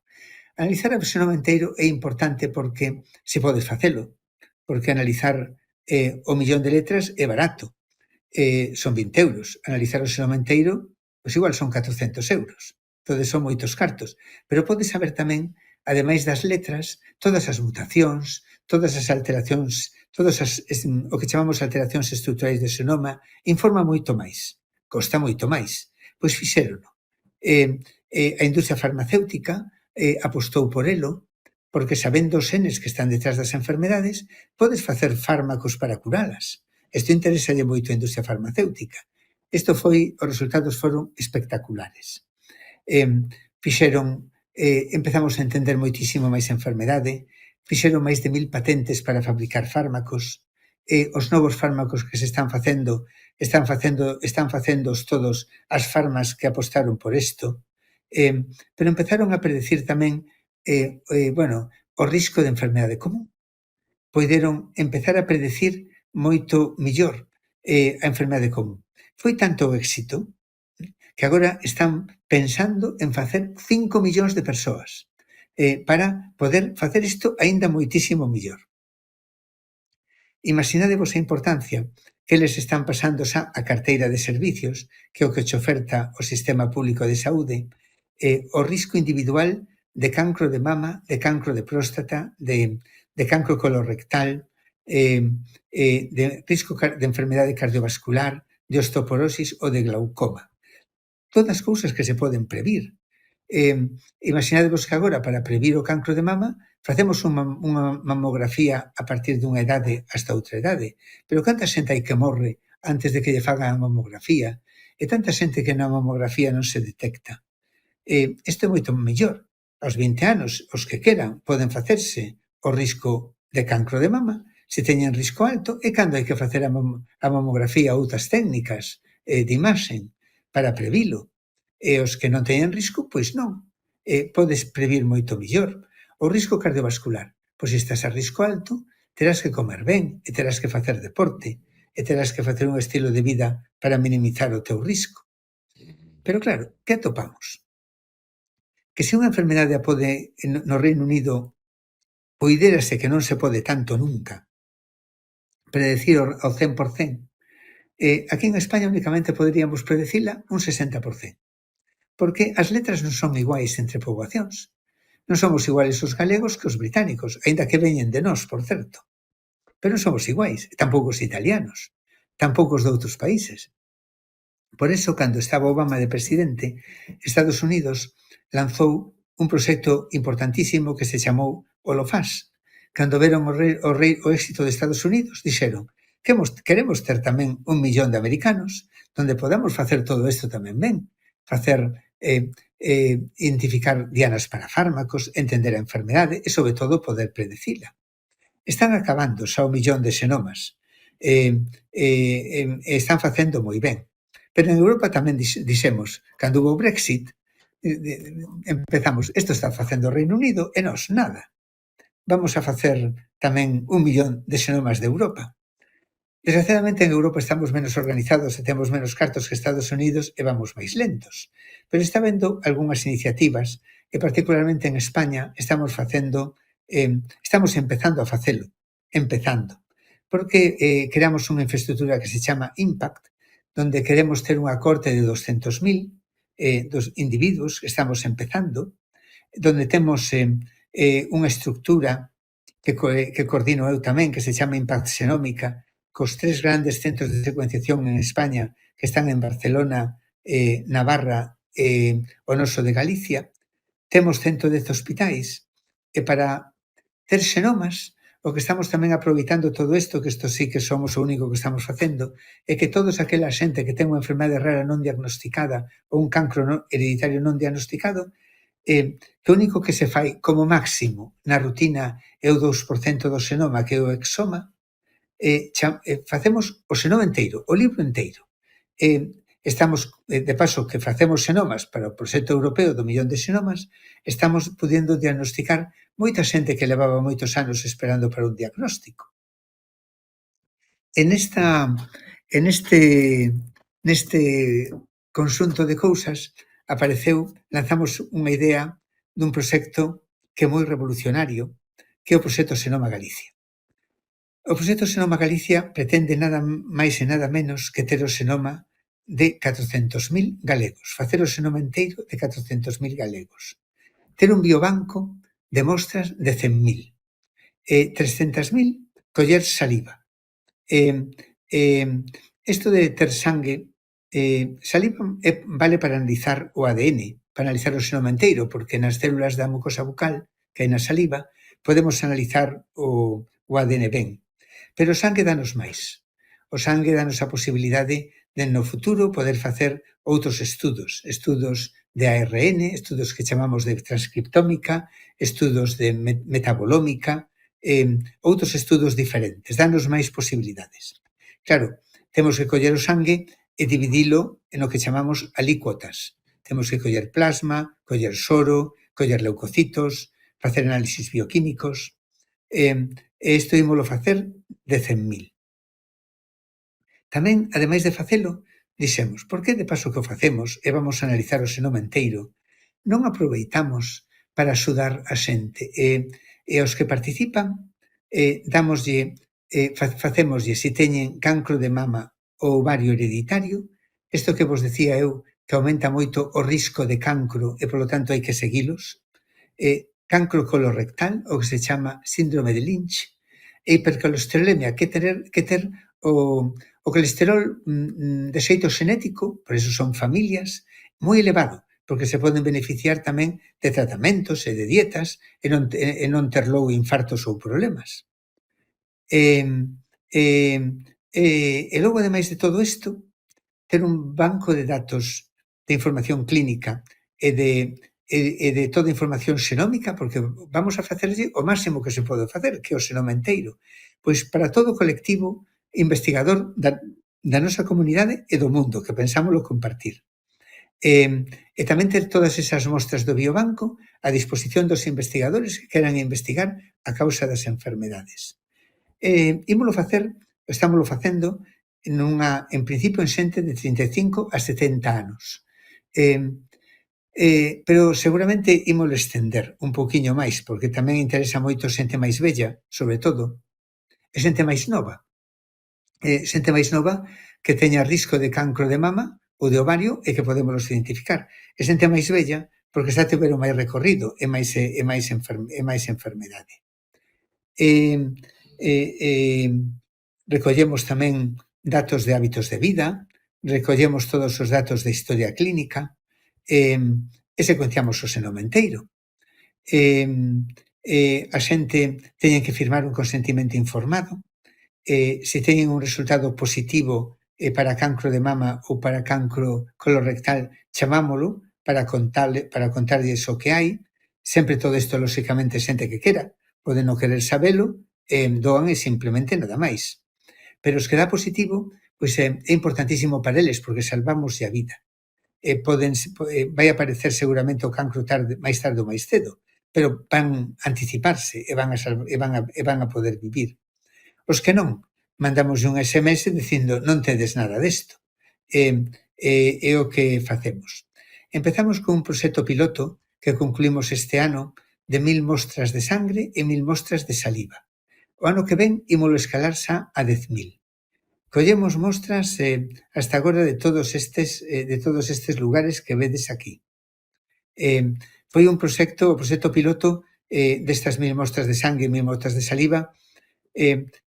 C: Analizar o xenoma enteiro é importante porque se podes facelo, porque analizar o millón de letras é barato, son 20 euros. Analizar o xenoma enteiro, pois igual son 400 euros. Entón, son moitos cartos. Pero podes saber tamén, ademais das letras, todas as mutacións, todas as alteracións, o que chamamos alteracións estruturais do xenoma, informa moito máis, costa moito máis. Pois fixérono. A industria farmacéutica apostou por elo, porque sabendo os xenes que están detrás das enfermedades, podes facer fármacos para curalas. Isto interesa moito a industria farmacéutica. Os resultados foron espectaculares. Empezamos a entender moitísimo máis a enfermedade, fixeron máis de 1000 patentes para fabricar fármacos, os novos fármacos que se están facendo todos as farmas que apostaron por isto, pero empezaron a predecir tamén o risco de enfermedade común. Poideron empezar a predecir moito mellor a enfermedade común. Foi tanto o éxito que agora están pensando en facer 5 millóns de persoas para poder facer isto aínda moitísimo mellor. Imaginadevos a importancia que eles están pasando xa a carteira de servicios, que é o que che oferta o sistema público de saúde, o risco individual de cancro de mama, de cancro de próstata, de cancro colorectal, de risco de enfermedade cardiovascular, de osteoporosis ou de glaucoma. Todas cousas que se poden previr. Imaginadevos que agora, para previr o cancro de mama, facemos unha mamografía a partir dunha idade hasta outra idade. Pero canta xente hai que morre antes de que lle fagan a mamografía? E tanta xente que na mamografía non se detecta. Isto é moito mellor. Aos 20 anos, os que queran, poden facerse o risco de cancro de mama, se teñen risco alto e cando hai que facer a mamografía ou outras técnicas de imaxen para previlo. E os que non teñen risco, pois non. Podes previr moito mellor. O risco cardiovascular, pois se estás a risco alto, terás que comer ben e terás que facer deporte e terás que facer un estilo de vida para minimizar o teu risco. Pero claro, que atopamos? Que se unha enfermedade pode no Reino Unido poidérase que non se pode tanto nunca predecir ao 100%, aquí en España únicamente poderíamos predecila un 60%, porque as letras non son iguais entre poboacións. Non somos iguales os galegos que os británicos, aínda que veñen de nós, por certo. Pero non somos iguais, tampouco os italianos, tampouco os de outros países. Por eso, cando estaba Obama de presidente, Estados Unidos lanzou un proxecto importantísimo que se chamou Holofast. Cando veron o éxito de Estados Unidos, dixeron: queremos ter tamén 1 millón de americanos donde podamos facer todo isto tamén ben, facer identificar dianas para fármacos, entender a enfermedade e, sobre todo, poder predecila. Están acabando xa 1 millón de xenomas. Están facendo moi ben. Pero en Europa tamén dixemos, cando hubo o Brexit, empezamos, isto está facendo o Reino Unido e nós nada. Vamos a facer tamén 1 millón de xenomas de Europa. Desgraciadamente en Europa estamos menos organizados e temos menos cartos que Estados Unidos e vamos máis lentos. Pero está vendo algunhas iniciativas e particularmente en España estamos empezando a facelo, porque creamos unha infraestructura que se chama Impact, donde queremos ter unha corte de 200.000 dos individuos, estamos empezando, donde temos unha estructura que coordino eu tamén, que se chama Impact Xenómica, cos 3 grandes centros de secuenciación en España que están en Barcelona, Navarra e o noso de Galicia. Temos 110 hospitais e para ter xenomas, o que estamos tamén aproveitando todo isto, que isto sí que somos o único que estamos facendo, é que todos aquela xente que ten unha enfermedade rara non diagnosticada ou un cancro hereditario non diagnosticado, que o único que se fai como máximo na rutina é o 2% do xenoma, que é o exoma, facemos o xenoma inteiro, o libro inteiro. Estamos, de paso, que facemos xenomas para o proxecto europeo do millón de xenomas, estamos podendo diagnosticar moita xente que levaba moitos anos esperando para un diagnóstico. Neste conxunto de cousas lanzamos unha idea dun proxecto que é moi revolucionario, que é o proxecto Xenoma Galicia. O proxecto Xenoma Galicia pretende nada máis e nada menos que ter o xenoma de 400.000 galegos, facer o xenoma inteiro de 400.000 galegos, ter un biobanco de mostras de 100.000, 300.000 coller saliva. Isto de ter sangue, saliva vale para analizar o ADN, para analizar o xenoma inteiro, porque nas células da mucosa bucal, que hai na saliva, podemos analizar o ADN ben. Pero o sangue danos máis. O sangue danos a posibilidade de, no futuro, poder facer outros estudos de ARN, estudos que chamamos de transcriptómica, estudos de metabolómica, outros estudos diferentes, danos máis posibilidades. Claro, temos que coller o sangue e dividilo en o que chamamos alícuotas. Temos que coller plasma, coller soro, coller leucocitos, facer análisis bioquímicos, e isto ímolo facer de 100.000. Tamén, ademais de facelo, dixemos, por que de paso que o facemos e vamos a analizar o xenoma inteiro, non aproveitamos para axudar a xente e aos que participan facémoslle se teñen cancro de mama ou ovario hereditario, isto que vos decía eu, que aumenta moito o risco de cancro e, polo tanto, hai que seguilos, cancro colorectal, o que se chama síndrome de Lynch, e hipercolesterolemia, que ter o colesterol de xeito xenético, por iso son familias, moi elevado, porque se poden beneficiar tamén de tratamentos e de dietas e non ter logo infartos ou problemas. E logo, ademais de todo isto, ter un banco de datos de información clínica e de toda a información xenómica, porque vamos a facerlle o máximo que se pode facer, que é o xenoma inteiro. Pois para todo o colectivo investigador da nosa comunidade e do mundo, que pensámoslo compartir. E tamén ter todas esas mostras do biobanco a disposición dos investigadores que queran investigar a causa das enfermedades. Estámoslo facendo en principio en xente de 35 a 70 anos. Pero seguramente ímolo estender un pouquiño máis, porque tamén interesa moito xente máis vella, sobre todo, e xente máis nova. Xente máis nova que teña risco de cancro de mama ou de ovario e que podemos identificar. E xente máis vella porque xa tiveron máis recorrido e máis enfermedade. Recollemos tamén datos de hábitos de vida, recollemos todos os datos de historia clínica e secuenciamos o xenoma enteiro. A xente teñen que firmar un consentimento informado. Se teñen un resultado positivo para cancro de mama ou para cancro colorectal, chamámolo para contarlles o que hai. Sempre todo isto, lóxicamente, xente que quera. Pode non querer sabelo, doan e simplemente nada máis. Pero os que dá positivo, pois é importantísimo para eles, porque salvamos a vida. Vai aparecer seguramente o cancro máis tarde ou máis cedo, pero van anticiparse e van a poder vivir. Os que non, mandamos un SMS dicindo non tedes nada desto. É o que facemos. Empezamos con un proxecto piloto que concluímos este ano de 1000 mostras de sangre e 1000 mostras de saliva. O ano que ven ímolo escalar xa a 10.000. Collemos mostras hasta agora de todos estes lugares que vedes aquí. Foi o proxecto piloto destas 1000 mostras de sangue e 1000 mostras de saliva,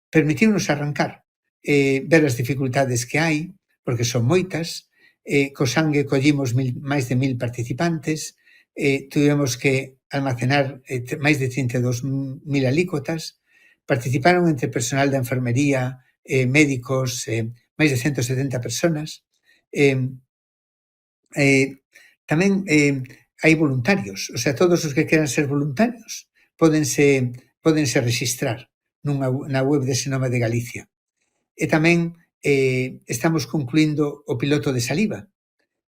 C: permitiu-nos arrancar, ver as dificultades que hai, porque son moitas. Co sangue collimos máis de 1000 participantes, tivemos que almacenar máis de 32.000 alícuotas, participaron entre personal da enfermería, médicos, máis de 170 personas. Tamén hai voluntarios, o sea, todos os que queran ser voluntarios pódense registrar na web de Xenoma de Galicia. E tamén estamos concluindo o piloto de saliva.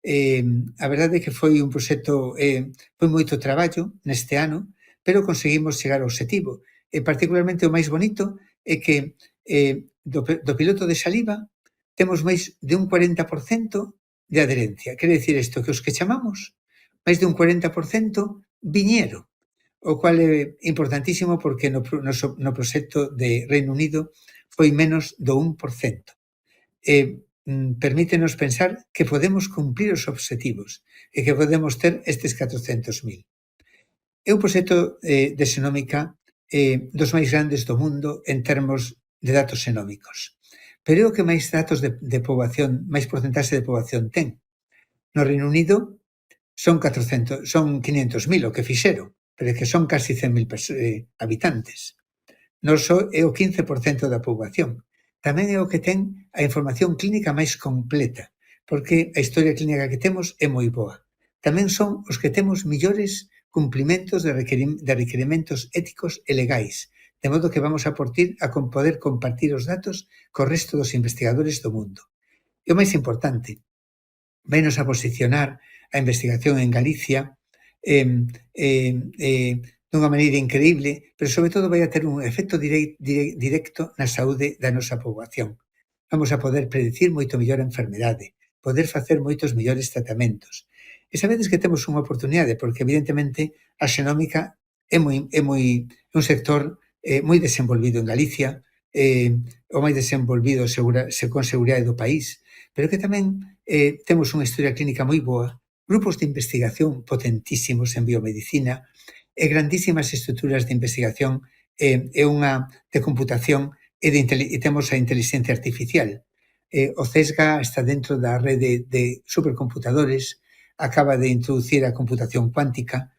C: A verdade é que foi un proxecto, foi moito traballo neste ano, pero conseguimos chegar ao obxectivo. E particularmente o máis bonito é que do piloto de saliva temos máis de un 40% de adherencia. Quere dicir isto, que os que chamamos, máis de un 40% viñeron, o cual é importantísimo porque no proxecto de Reino Unido foi menos do 1%. Permítenos pensar que podemos cumplir os obxectivos e que podemos ter estes 400.000. É un proxecto de xenómica dos máis grandes do mundo en termos de datos xenómicos. Pero é o que máis datos de poboación, máis porcentaxe de poboación ten. No Reino Unido son 500.000 o que fixeron, pero é que son casi 100.000 habitantes. Noso é o 15% da poboación. Tamén é o que ten a información clínica máis completa, porque a historia clínica que temos é moi boa. Tamén son os que temos millores cumplimentos de requerimentos éticos e legais, de modo que vamos a poder compartir os datos co resto dos investigadores do mundo. E o máis importante, venos a posicionar a investigación en Galicia dunha maneira increíble, pero sobre todo vai a ter un efecto directo na saúde da nosa poboación. Vamos a poder predicir moito mellor a enfermedade, poder facer moitos mellores tratamentos. E sabedes que temos unha oportunidade, porque evidentemente a xenómica é un sector moi desenvolvido en Galicia, o máis desenvolvido con seguridade do país, pero que tamén temos unha historia clínica moi boa, grupos de investigación potentísimos en biomedicina e grandísimas estruturas de investigación e unha de computación e temos a inteligencia artificial. O CESGA está dentro da rede de supercomputadores, acaba de introducir a computación cuántica,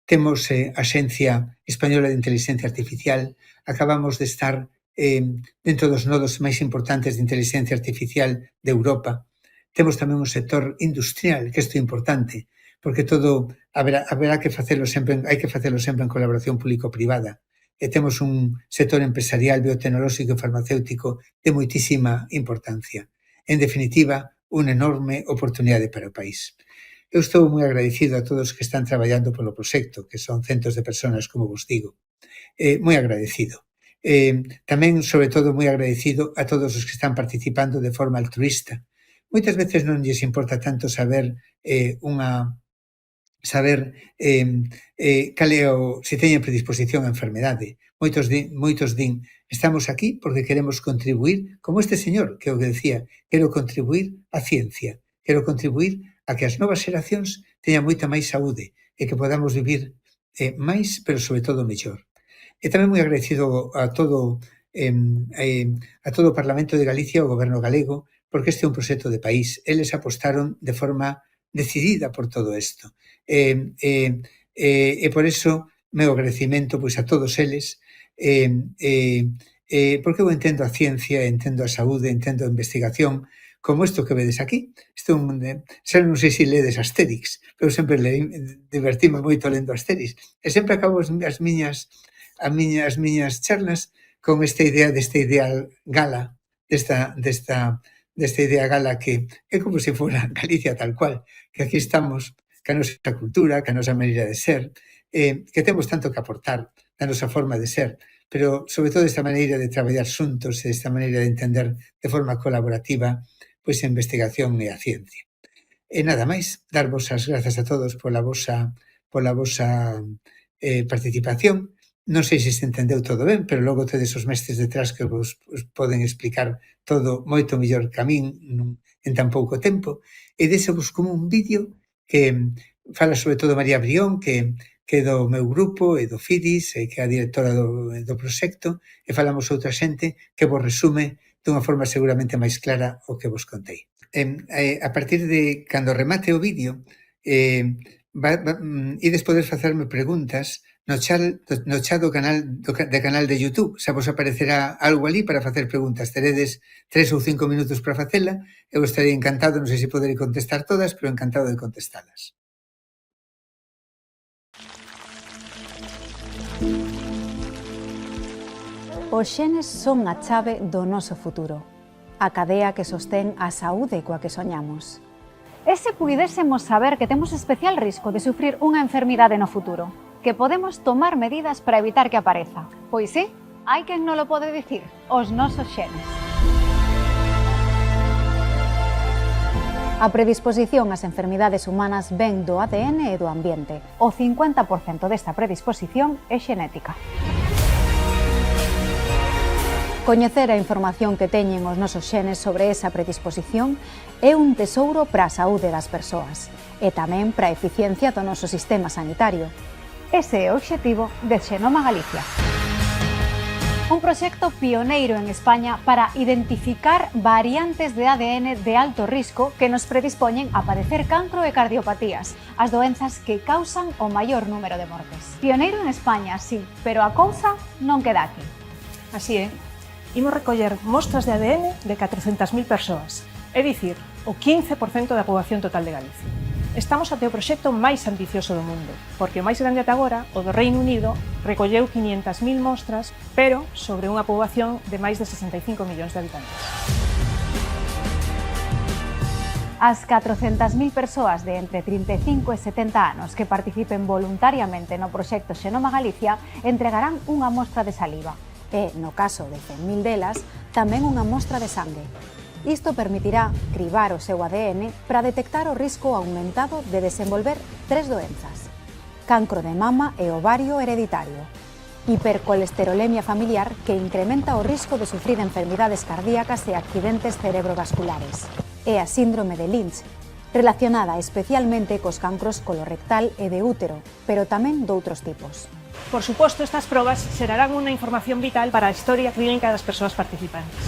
C: temos a Axencia Española de Inteligencia Artificial, acabamos de estar dentro dos nodos máis importantes de inteligencia artificial de Europa. Temos tamén un sector industrial, que isto é importante, porque todo haberá que facelo sempre, hai que facelo sempre en colaboración público-privada. e temos un sector empresarial biotecnolóxico e farmacéutico de moitísima importancia. En definitiva, unha enorme oportunidade para o país. Eu estou moi agradecido a todos que están traballando polo proxecto, que son centos de personas, como vos digo. Moi agradecido. Tamén, sobre todo, moi agradecido a todos os que están participando de forma altruista. Moitas veces non lles importa tanto saber cal é se teñen predisposición á enfermedade. Moitos din, estamos aquí porque queremos contribuir, como este señor, que o que decía, quero contribuir á ciencia, quero contribuir a que as novas xeracións teñan moita máis saúde e que podamos vivir máis, pero sobre todo mellor. E tamén moi agradecido a todo o Parlamento de Galicia, o Goberno galego, porque este é un proxecto de país. Eles apostaron de forma decidida por todo isto. E por iso, meu agradecimento pois, a todos eles, porque eu entendo a ciencia, entendo a saúde, entendo a investigación, como isto que vedes aquí. Isto xa non sei se ledes Asterix, pero sempre divertime moito lendo Asterix. E sempre acabo as miñas charlas con esta idea desta idea gala, desta idea gala que é como se fora Galicia tal cual, que aquí estamos, que a nosa cultura, que a nosa maneira de ser, que temos tanto que aportar da nosa forma de ser, pero sobre todo esta maneira de traballar xuntos e esta maneira de entender de forma colaborativa pois a investigación e a ciencia. E nada máis, darvos as grazas a todos pola vosa participación. Non sei se se entendeu todo ben, pero logo tedes os mestres detrás que vos poden explicar todo moito mellor que a min en tan pouco tempo. E deixo-vos como un vídeo que fala sobre todo María Brión, que é do meu grupo e do FIDIS, e que é a directora do proxecto, e falamos outra xente que vos resume dunha forma seguramente máis clara o que vos contei. A partir de cando remate o vídeo, ides poder facerme preguntas no chat do canal de YouTube. Xa vos aparecerá algo ali para facer preguntas. Teredes 3 ou 5 minutos para facela. Eu estarei encantado, non sei se poderei contestar todas, pero encantado de contestalas.
D: Os xenes son a chave do noso futuro, a cadea que sostén a saúde coa que soñamos.
E: E se puidésemos saber que temos especial risco de sufrir unha enfermidade no futuro, que podemos tomar medidas para evitar que apareza? Pois sí, hai quen non lo pode dicir, os nosos xenes.
D: A predisposición ás enfermidades humanas ven do ADN e do ambiente.
E: O 50% desta predisposición é xenética.
D: Coñecer a información que teñen os nosos xenes sobre esa predisposición é un tesouro para a saúde das persoas e tamén para a eficiencia do noso sistema sanitario.
E: Ese é o obxectivo de Xenoma Galicia. Un proxecto pioneiro en España para identificar variantes de ADN de alto risco que nos predispoñen a padecer cancro e cardiopatías, as doenzas que causan o maior número de mortes. Pioneiro en España, sí, pero a cousa non queda aquí.
F: Así é. Imos recoller mostras de ADN de 400.000 persoas, é dicir, o 15% da poboación total de Galicia. Estamos ante o proxecto máis ambicioso do mundo, porque o máis grande ata agora, o do Reino Unido, recolleu 500.000 mostras, pero sobre unha poboación de máis de 65 millóns de habitantes.
E: As 400.000 persoas de entre 35 e 70 anos que participen voluntariamente no proxecto Xenoma Galicia entregarán unha mostra de saliva, e, no caso de 100.000 delas, tamén unha mostra de sangue. Isto permitirá cribar o seu ADN para detectar o risco aumentado de desenvolver 3 doenzas: cancro de mama e ovario hereditario, hipercolesterolemia familiar, que incrementa o risco de sufrir enfermidades cardíacas e accidentes cerebrovasculares, e a síndrome de Lynch, relacionada especialmente cos cancros colorectal e de útero, pero tamén doutros tipos.
F: Por suposto, estas probas xerarán unha información vital para a historia clínica das persoas participantes.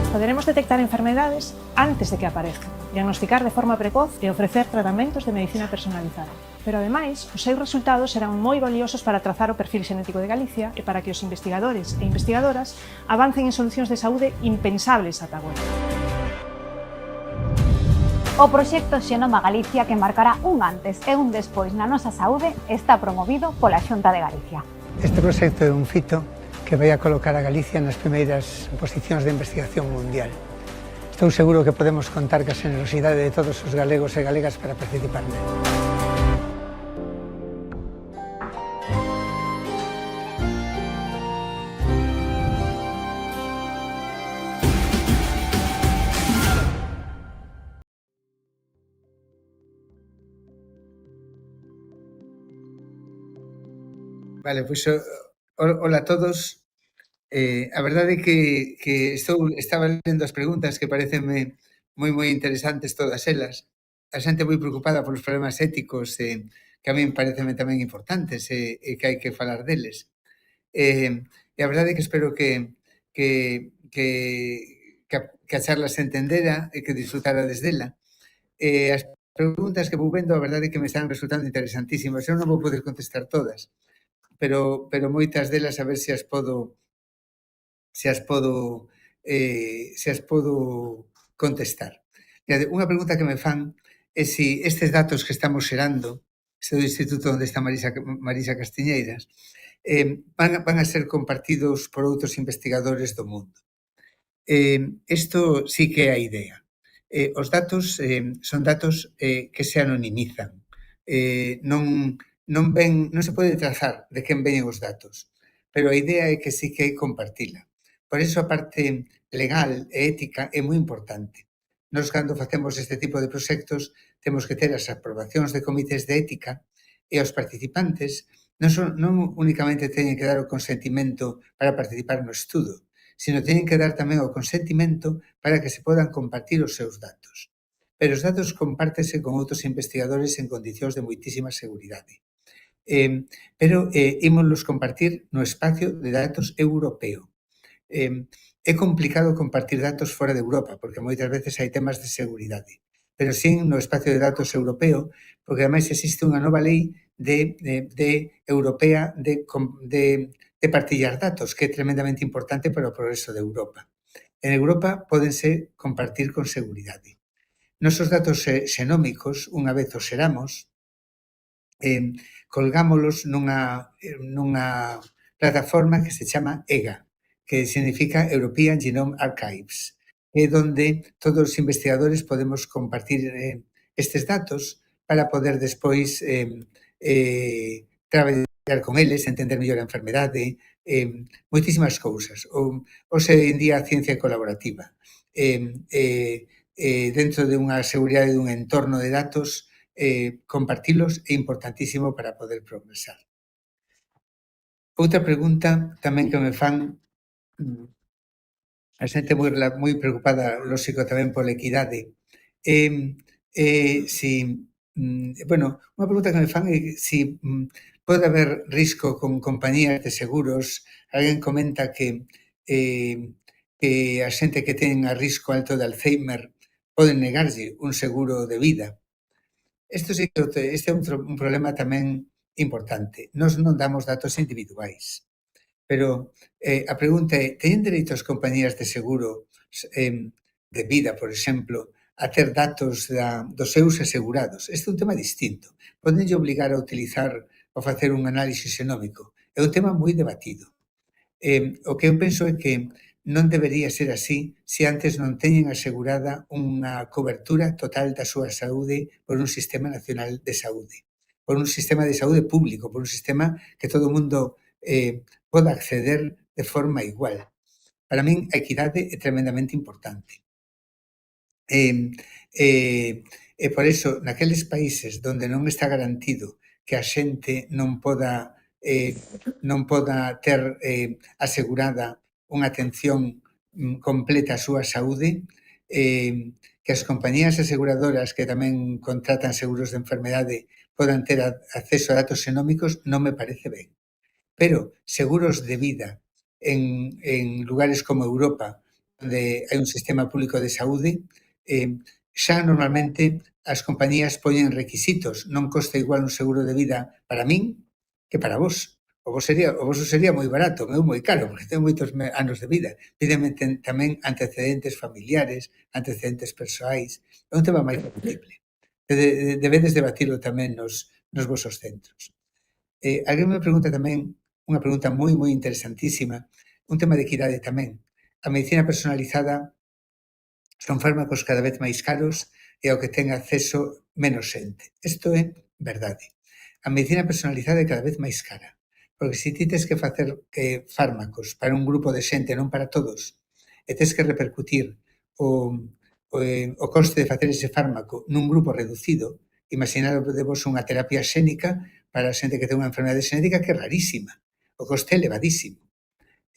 F: Poderemos detectar enfermedades antes de que aparezcan, diagnosticar de forma precoz e ofrecer tratamentos de medicina personalizada. Pero, ademais, os seus resultados serán moi valiosos para trazar o perfil xenético de Galicia e para que os investigadores e investigadoras avancen en solucións de saúde impensables ata agora.
E: O proxecto Xenoma Galicia, que marcará un antes e un despois na nosa saúde, está promovido pola Xunta de Galicia.
C: Este proxecto é un fito que vai a colocar a Galicia nas primeiras posicións de investigación mundial. Estou seguro que podemos contar ca generosidade de todos os galegos e galegas para participar nele. Vale, pois hola a todos. A verdade é que estaba lendo as preguntas que parecenme moi interesantes todas elas. A xente moi preocupada polos problemas éticos que a min pareceme tamén importantes e que hai que falar deles. E a verdade é que espero que a charla se entendera e que disfrutarades dela. As preguntas que vou vendo, a verdade é que me están resultando interesantísimas. Eu non vou poder contestar todas, pero moitas delas a ver se as podo contestar. Unha pregunta que me fan é se estes datos que estamos xerando, este do instituto onde está Marisa Castiñeiras, van a ser compartidos por outros investigadores do mundo. Isto sí que é a idea. Os datos son datos que se anonimizan. Non se pode trazar de quen veñen os datos, pero a idea é que sí que hai compartila. Por iso a parte legal e ética é moi importante. Nos, cando facemos este tipo de proxectos, temos que ter as aprobacións de comités de ética e os participantes non únicamente teñen que dar o consentimento para participar no estudo, sino teñen que dar tamén o consentimento para que se podan compartir os seus datos. Pero os datos compártese con outros investigadores en condicións de moitísima seguridade. Pero ímolos compartir no espacio de datos europeo. É complicado compartir datos fora de Europa, porque moitas veces hai temas de seguridade, pero sí no espacio de datos europeo, porque ademais existe unha nova lei europea de partillar datos, que é tremendamente importante para o progreso de Europa. En Europa pódense compartir con seguridade. Nosos datos xenómicos, unha vez os xeramos, colgámolos nunha plataforma que se chama EGA, que significa European Genome Archives, é donde todos os investigadores podemos compartir estes datos para poder despois traballar con eles, entender mellor a enfermedade, moitísimas cousas. Hoxe en día a ciencia colaborativa. Dentro de unha seguridade dun entorno de datos, compartilos é importantísimo para poder progresar. Outra pregunta tamén que me fan, a xente moi preocupada, lógico, tamén pola equidade. Unha pregunta que me fan é se pode haber risco con compañías de seguros. Alguén comenta que a xente que ten a risco alto de Alzheimer poden negarlle un seguro de vida. Este é un problema tamén importante. Nós non damos datos individuais, pero a pregunta é, teñen dereito as compañías de seguro de vida, por exemplo, a ter datos dos seus asegurados? Este é un tema distinto. Podenlle obligar a utilizar ou facer un análisis xenómico. É un tema moi debatido. O que eu penso é que non debería ser así se antes non teñen asegurada unha cobertura total da súa saúde por un sistema nacional de saúde, por un sistema de saúde público, por un sistema que todo o mundo poda acceder de forma igual. Para min, a equidade é tremendamente importante. E por iso, naqueles países onde non está garantido que a xente non poda ter asegurada unha atención completa á súa saúde, que as compañías aseguradoras que tamén contratan seguros de enfermedade podan ter acceso a datos xenómicos non me parece ben. Pero seguros de vida en lugares como Europa, onde hai un sistema público de saúde, xa normalmente as compañías poñen requisitos. Non costa igual un seguro de vida para min que para vos. O voso sería moi barato, o meu moi caro, porque ten moitos anos de vida. Pídeme tamén antecedentes familiares, antecedentes persoais. É un tema máis factible. Debedes debatilo tamén nos vosos centros. Alguén me pregunta tamén, unha pregunta moi interesantísima, un tema de equidade tamén. A medicina personalizada son fármacos cada vez máis caros e ao que ten acceso menos xente. Isto é verdade. A medicina personalizada é cada vez máis cara. Porque se ti tes que facer fármacos para un grupo de xente, non para todos, e tes que repercutir o coste de facer ese fármaco nun grupo reducido, imaginadevos unha terapia xénica para a xente que ten unha enfermedade xenética que é rarísima. O coste é elevadísimo.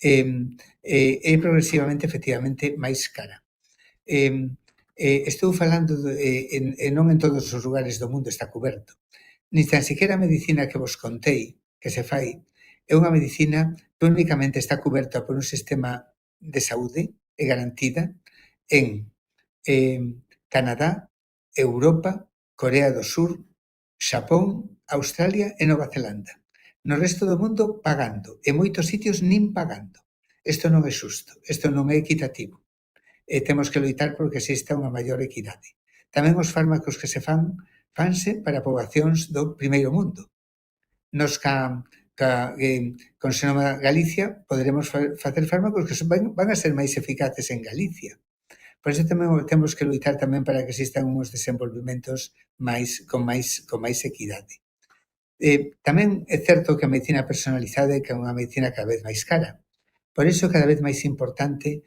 C: É progresivamente, efectivamente, máis cara. Estou falando, non en todos os lugares do mundo está coberto. Ni tan siquiera a medicina que vos contei, que se fai, é unha medicina que únicamente está coberta por un sistema de saúde e garantida en Canadá, Europa, Corea do Sur, Xapón, Australia e Nova Zelanda. No resto do mundo pagando, e moitos sitios nin pagando. Isto non é xusto, isto non é equitativo. E temos que loitar porque exista unha maior equidade. Tamén os fármacos que se fanse para poboacións do primeiro mundo. Nos con Xenoma Galicia poderemos facer fármacos que van a ser máis eficaces en Galicia. Por iso tamén temos que loitar tamén para que existan uns desenvolvimentos con máis equidade. Tamén é certo que a medicina personalizada é unha medicina cada vez máis cara. Por iso é cada vez máis importante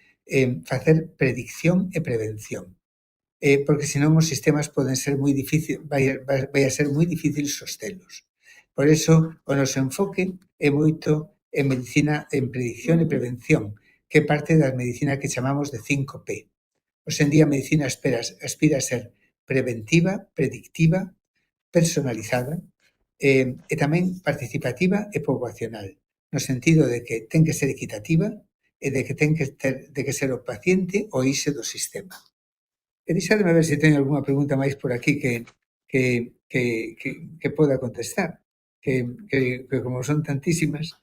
C: facer predicción e prevención. Porque senón os sistemas poden ser moi difícil, vai a ser moi difícil sostelos. Por iso, o noso enfoque é moito en medicina, en predicción e prevención, que é parte da medicina que chamamos de 5P. Hoxe en día a medicina aspira a ser preventiva, predictiva, personalizada e tamén participativa e poboacional, no sentido de que ten que ser equitativa e de que ten que ser o paciente o eixe do sistema. E deixademe ver se teño algunha pregunta máis por aquí que poda contestar, que como son tantísimas.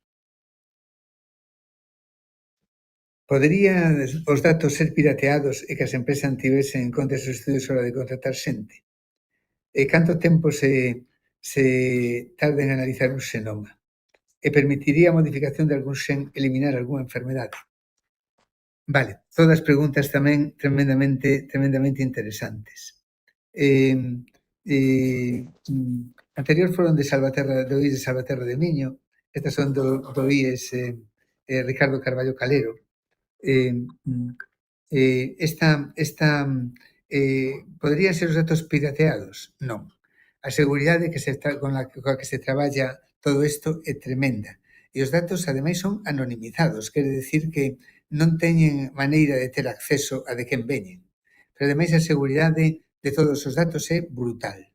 C: Podería os datos ser pirateados e que as empresas tivesen en conta esos estudios a hora de contratar xente? E canto tempo se tarda en analizar un xenoma? E permitiría a modificación de algún xen eliminar algunha enfermedade? Vale, todas preguntas tamén tremendamente interesantes. Anterior foron do IES de Salvaterra de Miño, estas son do IES Ricardo Carballo Calero. Poderían ser os datos pirateados? Non. A seguridade con a que se traballa todo isto é tremenda. E os datos, ademais, son anonimizados, quere decir que non teñen maneira de ter acceso a de quen veñen. Pero, ademais, a seguridade de todos os datos é brutal.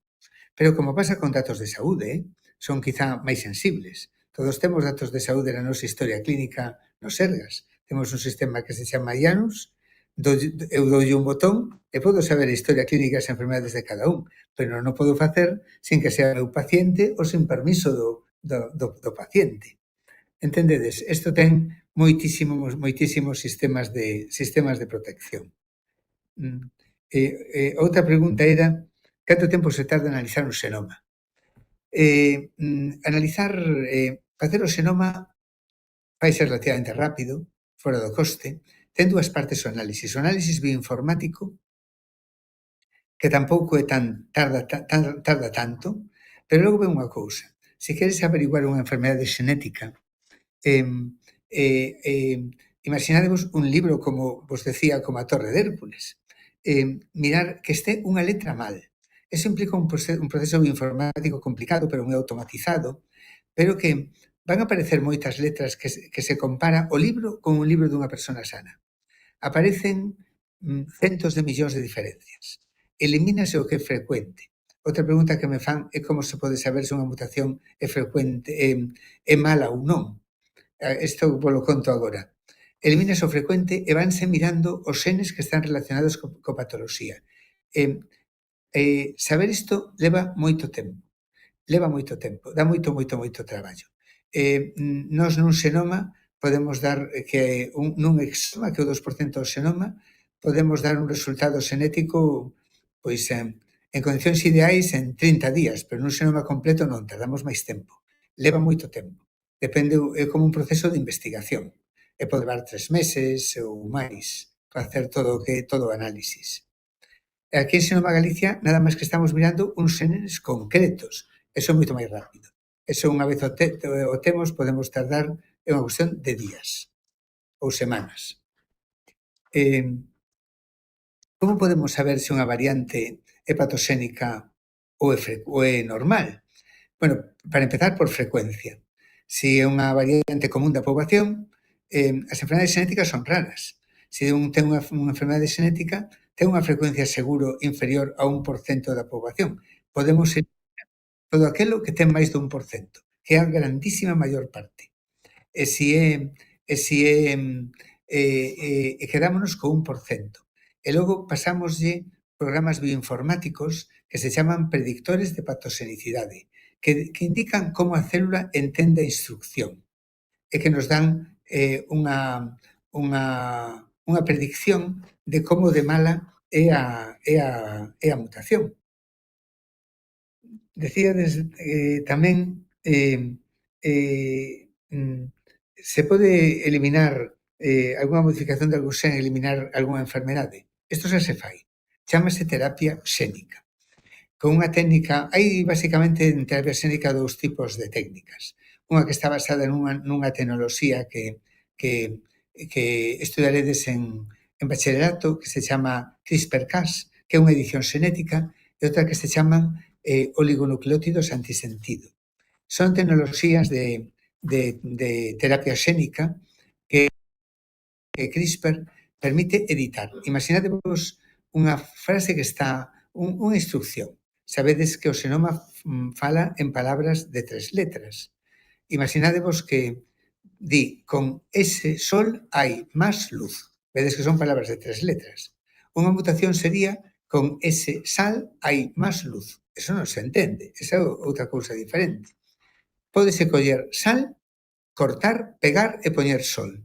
C: Pero, como pasa con datos de saúde, son quizá máis sensibles. Todos temos datos de saúde na nosa historia clínica nos Sergas. Temos un sistema que se chama IANUS, eu doulle un botón e podo saber a historia clínica e as enfermedades de cada un, pero non o podo facer sin que sea o meu paciente ou sin permiso do paciente. Entendedes? Isto ten moitísimos sistemas de protección. Outra pregunta era canto tempo se tarda en analizar un xenoma? Facer o xenoma vai ser relativamente rápido, fora do coste. Ten dúas partes o análisis. O análisis bioinformático, que tampouco tarda tanto, pero logo ven unha cousa. Se queres averiguar unha enfermedade xenética, imaginadevos un libro, como vos decía, como a Torre de Hércules. Mirar que este unha letra mal. Eso implica un proceso bioinformático complicado, pero moi automatizado, pero que van a aparecer moitas letras que se compara o libro con un libro dunha persona sana. Aparecen centos de millóns de diferencias. Elimínase o que é frecuente. Outra pregunta que me fan é como se pode saber se unha mutación é frecuente, é mala ou non. Isto vos lo conto agora. Elimínase o frecuente e vanse mirando os xenes que están relacionados coa patoloxía. Saber isto leva moito tempo. Dá moito traballo. Nós nun xenoma podemos dar que nun exoma, que é o 2% do xenoma, podemos dar un resultado xenético pois en condicións ideais en 30 días, pero nun xenoma completo non, tardamos máis tempo. Leva moito tempo. Depende, é como un proceso de investigación. E pode levar 3 meses ou máis para hacer todo o análisis. E aquí en Xenoma Galicia nada máis que estamos mirando uns xenes concretos. Eso é moito máis rápido. Eso unha vez o temos, podemos tardar en unha cuestión de días ou semanas. Como podemos saber se unha variante é patoxénica ou é normal? Bueno, para empezar, por frecuencia. Se é unha variante común da poboación, as enfermedades xenéticas son raras. Se un ten unha enfermedade xenética, ten unha frecuencia seguro inferior a 1% da poboación. Podemos eliminar todo aquilo que ten máis de 1%, que é a grandísima maior parte. E quedámonos co 1%. E logo pasámoslle programas bioinformáticos que se chaman predictores de patoxenicidade, que indican como a célula entende a instrucción e que nos dan unha predicción de como de mala é a mutación. Decíades tamén se pode eliminar algunha modificación de algún xen, eliminar algunha enfermedade. Isto xa se fai. Chámase terapia xénica. Con unha técnica, hai basicamente en terapia xénica 2 tipos de técnicas. Unha que está basada nunha tecnoloxía que estudaredes en bacharelato, que se chama CRISPR-Cas, que é unha edición xenética, e outra que se chaman oligonucleótidos antisentido. Son tecnoloxías de terapia xénica que CRISPR permite editar. Imaginadevos unha frase que está, unha instrucción. Sabedes que o xenoma fala en palabras de 3 letras. Imaginadevos que di, con ese sol hai máis luz. Vedes que son palabras de 3 letras. Unha mutación sería, con ese sal hai máis luz. Eso non se entende. Esa é outra cousa diferente. Pódese coller sal, cortar, pegar e poñer sol.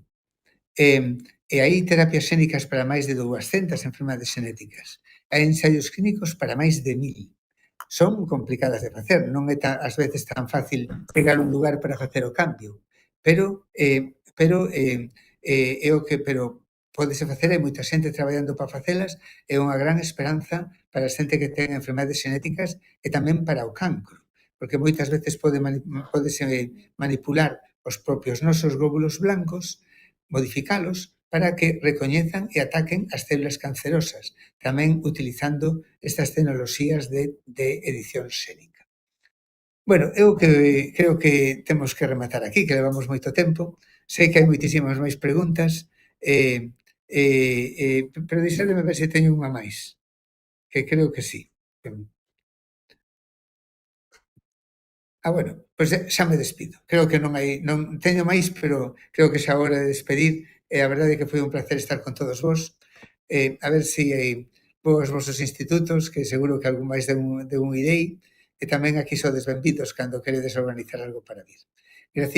C: E hai terapias xénicas para máis de 200 enfermedades xenéticas. Hai ensaios clínicos para máis de 1000. Son complicadas de facer, non é ás veces tan fácil pegar un lugar para facer o cambio, pero pódese facer, hai moita xente traballando para facelas, é unha gran esperanza para a xente que ten enfermedades xenéticas e tamén para o cancro, porque moitas veces pódese manipular os propios nosos glóbulos blancos, modificalos para que recoñezan e ataquen as células cancerosas, tamén utilizando estas tecnoloxías de edición xénica. Bueno, eu creo que temos que rematar aquí, que levamos moito tempo. Sei que hai moitísimas máis preguntas, pero deixademe ver se teño unha máis, que creo que sí. Bueno, pois xa me despido. Creo que non teño máis, pero creo que xa é hora de despedir. E a verdade é que foi un placer estar con todos vos. A ver se vou aos vosos institutos, que seguro que algún máis de un irei, e tamén aquí sodes benvidos cando queredes organizar algo para vir. Graciñas.